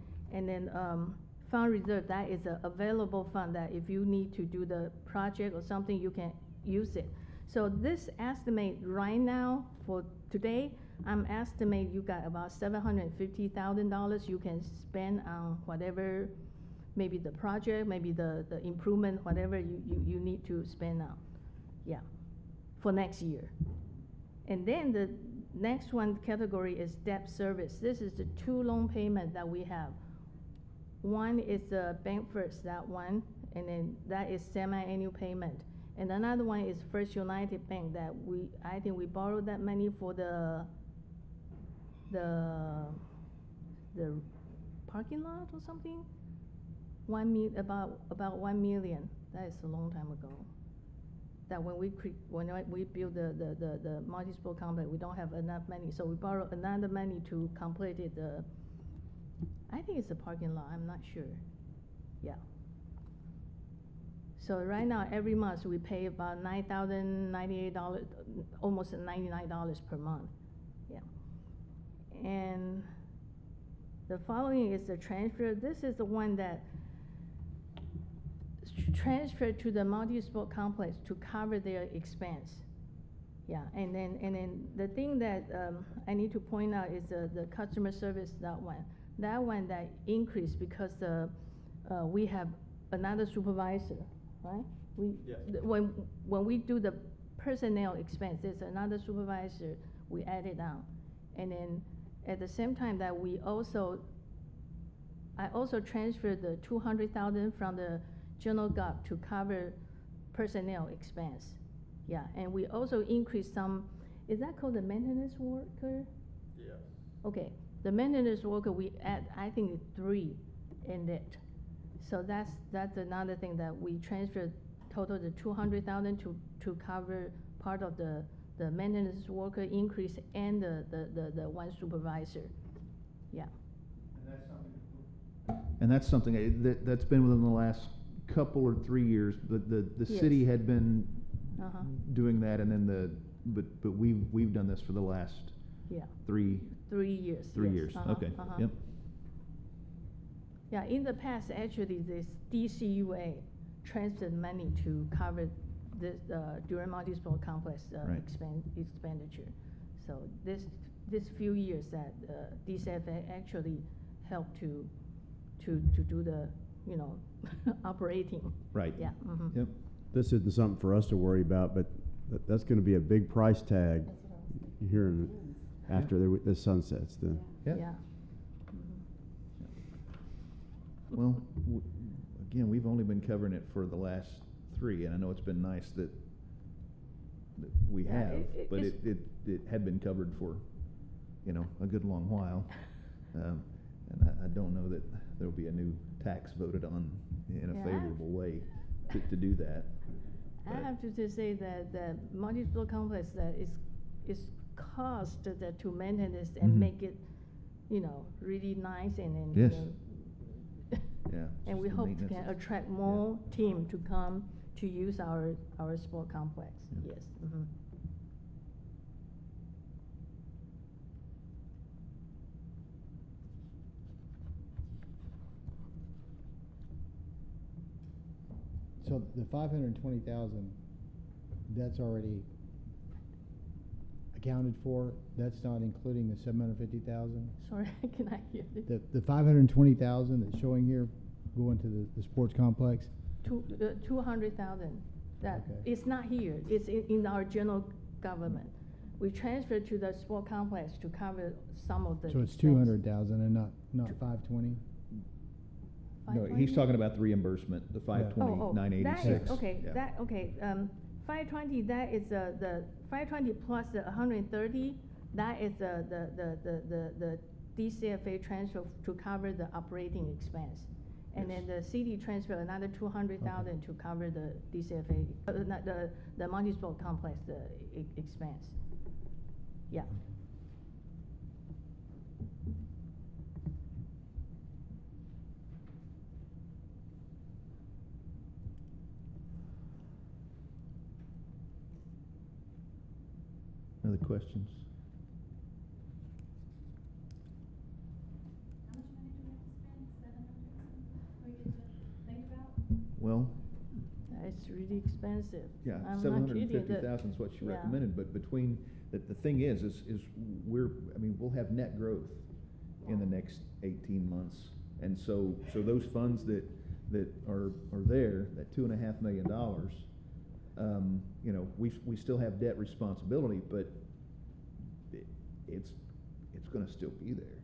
fund reserve, that is an available fund that if you need to do the project or something, you can use it. So this estimate right now for today, I'm estimate you got about $750,000 you can spend on whatever, maybe the project, maybe the improvement, whatever you need to spend on. Yeah, for next year. And then the next one category is debt service. This is the two loan payment that we have. One is the Bank First, that one, and then that is semi-annual payment. And another one is First United Bank, that I think we borrowed that money for the parking lot or something. About 1 million. That is a long time ago. That when we build the multi-sport complex, we don't have enough money, so we borrow another money to complete it. I think it's a parking lot. I'm not sure. Yeah. So right now, every month we pay about $9,098, almost $99 per month. Yeah. And the following is the transfer. This is the one that transferred to the multi-sport complex to cover their expense. Yeah, and then the thing that I need to point out is the customer service, that one. That one that increased because we have another supervisor, right? Yes. When we do the personnel expense, there's another supervisor we added on. And then at the same time that I also transferred the $200,000 from the general gov to cover personnel expense. Yeah, and we also increased some, is that called the maintenance worker? Yes. Okay, the maintenance worker, we add, I think, 3 in it. So that's another thing that we transferred total the 200,000 to cover part of the maintenance worker increase and the one supervisor. Yeah. And that's something that's been within the last couple or 3 years, the Yes. city had been Uh-huh. doing that, and then but we've done this for the last Yeah. 3 years. 3 yes. years, Uh-huh, okay, uh-huh. yep. Yeah, in the past, actually, this DCUA transferred money to cover this, Durant multi-sport complex, Right. expenditure. So this few years that, DCFA actually helped to do the, operating. Right. Yeah, mhm. Yep. This isn't something for us to worry about, but that's gonna be a big price tag here after the sunsets then. Yeah. Yeah. Well, again, we've only been covering it for the last 3, and I know it's been nice that we Yeah, have, but it's- it had been covered for, a good long while. And I don't know that there'll be a new tax voted on in a Yeah. favorable way to do that. I But- have to just say that the multi-sport complex that is cost that to maintain this and Mhm. make it, really nice and then. Yes. Yeah. And just we the hope maintenance can is- attract more team to come to use our sport complex, Yeah. yes. Mhm. So the 520,000, that's already accounted for? That's not including the 750,000? Sorry, can I hear this? The 520,000 that's showing here going to the sports complex? 200,000, that, Okay. it's not here, it's in our general government. We transferred to the sport complex to cover some of the. So it's expense. 200,000 and not 520? No, he's 520? talking about the reimbursement, the 520, Oh, 986. that is, okay, Yeah. 520, that is the 520 plus the 130, that is the DCFA transfer to cover the operating expense. And then the city transfer another 200,000 to cover the DCFA, not the multi-sport complex, the expense. Yeah. Other questions? How much money do we have to spend? 700 something? We get to think about? Well, It's really expensive. yeah, I'm not seven hundred and kidding, fifty thousand is what she yeah. recommended, but between, the thing is we'll have net growth in the next 18 months. And so those funds that are there, that $2.5 million, we still have debt responsibility, but it's gonna still be there.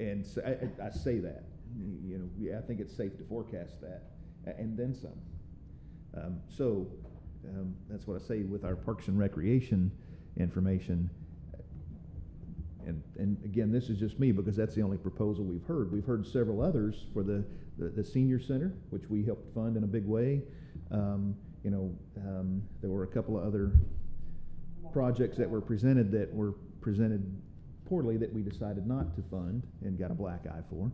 And so I say that, I think it's safe to forecast that, and then some. That's what I say with our Parks and Recreation information. And again, this is just me because that's the only proposal we've heard. We've heard several others for the senior center, which we helped fund in a big way. There were a couple of other projects that were presented poorly that we decided not to fund and got a black eye for.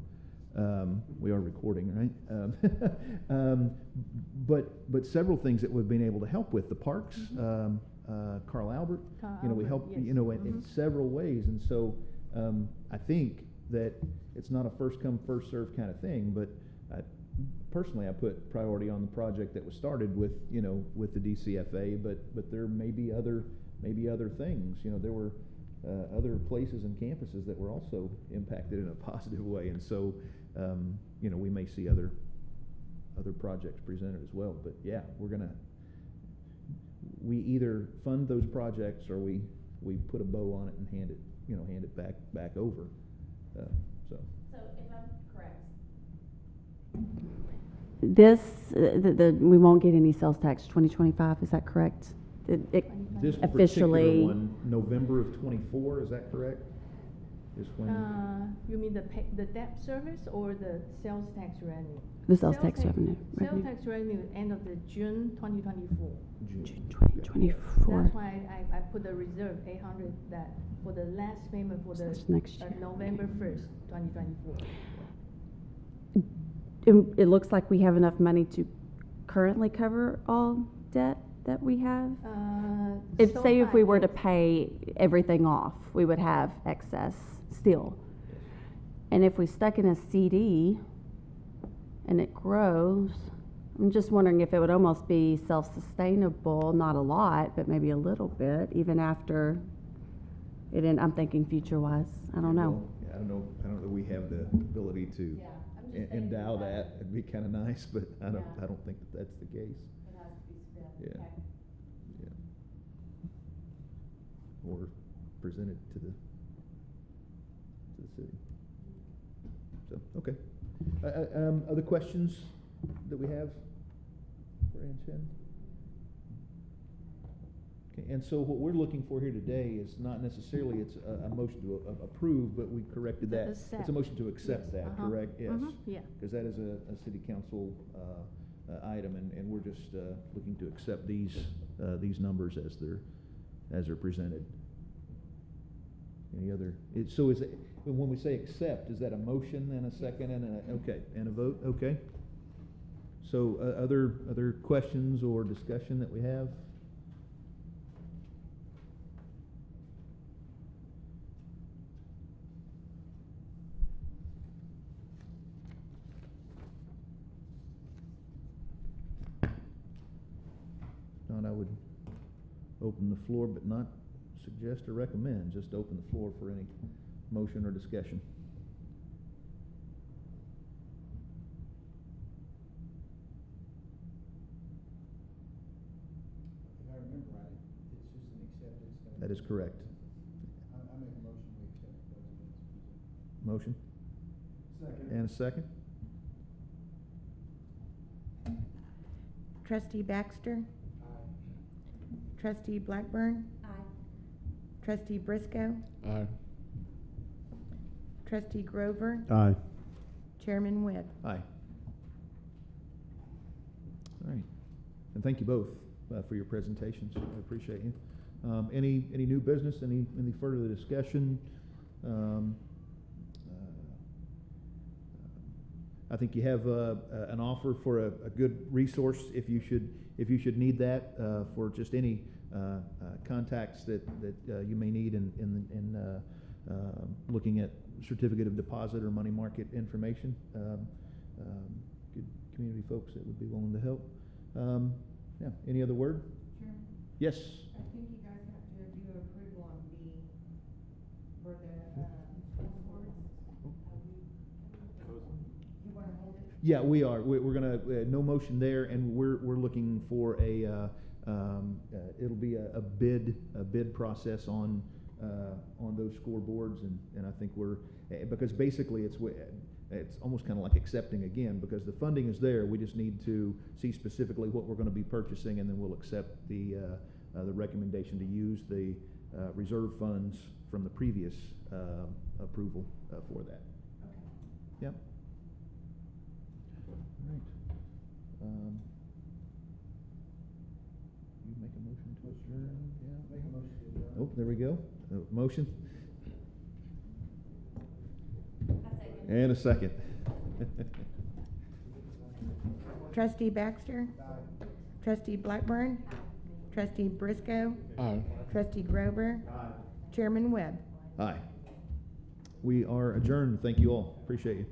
We are recording, right? But several things that we've been able to help with, the parks, Carl Albert, we Albert, help, yes. in several ways. And so, I think that it's not a first come, first served kind of thing, but personally, I put priority on the project that was started with the DCFA, but there may be other things. There were other places and campuses that were also impacted in a positive way, and so we may see other projects presented as well. But yeah, we either fund those projects or we put a bow on it and hand it back over. So So if I'm correct, This, we won't get any sales tax 2025, is that correct? This Officially- particular one, November of '24, is that correct? Is when, You mean the debt service or the sales tax revenue? The sales tax revenue. Sales tax revenue end of the June 2024. June. June 2024. That's why I put the reserve 800 that for the last payment for the That's next year. November 1st, 2024. It looks like we have enough money to currently cover all debt that we have. If, So say if far, we were to yes. pay everything off, we would have excess still. And if we stuck in a CD and it grows, I'm just wondering if it would almost be self-sustainable, not a lot, but maybe a little bit, even after it, and I'm thinking future-wise, I don't know. Well, yeah, I don't know that we have the ability to Yeah, I'm just thinking endow about that. It'd be kinda nice, but I Yeah. don't think that that's the case. It has to be spent, Yeah. okay. Yeah. Or presented to the city. So, okay. Other questions that we have for Ann Chen? Okay, and so what we're looking for here today is not necessarily it's a motion to approve, but we corrected To that. It's accept. a motion to accept Yes, that, uh-huh. correct? Yes. Mhm, yeah. Because that is a city council item, and we're just looking to accept these numbers as they're presented. Any other, so is it, when we say accept, is that a motion and a second and okay, and a vote? Okay. So, other questions or discussion that we have? Not, I would open the floor, but not suggest or recommend, just open the floor for any motion or discussion. If I remember right, it's just an acceptance. That is correct. I make a motion, we accept the budget as presented. Motion? Second. And a second? Trustee Baxter? Trustee Blackburn? Trustee Briscoe? Aye. Trustee Grover? Aye. Chairman Webb? Aye. All right. And thank you both for your presentations. I appreciate you. Any new business, any further discussion? I think you have an offer for a good resource if you should need that for just any contacts that you may need in looking at certificate of deposit or money market information. Good community folks that would be willing to help. Yeah. Any other word? Chairman, Yes. I think you guys have to do approval on B for the, school boards. You wanna hold it? Yeah, we are. We're gonna, no motion there, and we're looking for it'll be a bid process on those scoreboards, and I think because basically it's almost kind of like accepting again, because the funding is there. We just need to see specifically what we're gonna be purchasing, and then we'll accept the recommendation to use the reserve funds from the previous approval for that. Okay. Yep. All right. You make a motion to adjourn? Yeah. Make a motion to adjourn. Oh, there we go. Motion? And a second. Trustee Baxter? Trustee Blackburn? Trustee Briscoe? Aye. Trustee Grover? Chairman Webb? Aye. We are adjourned. Thank you all. Appreciate you.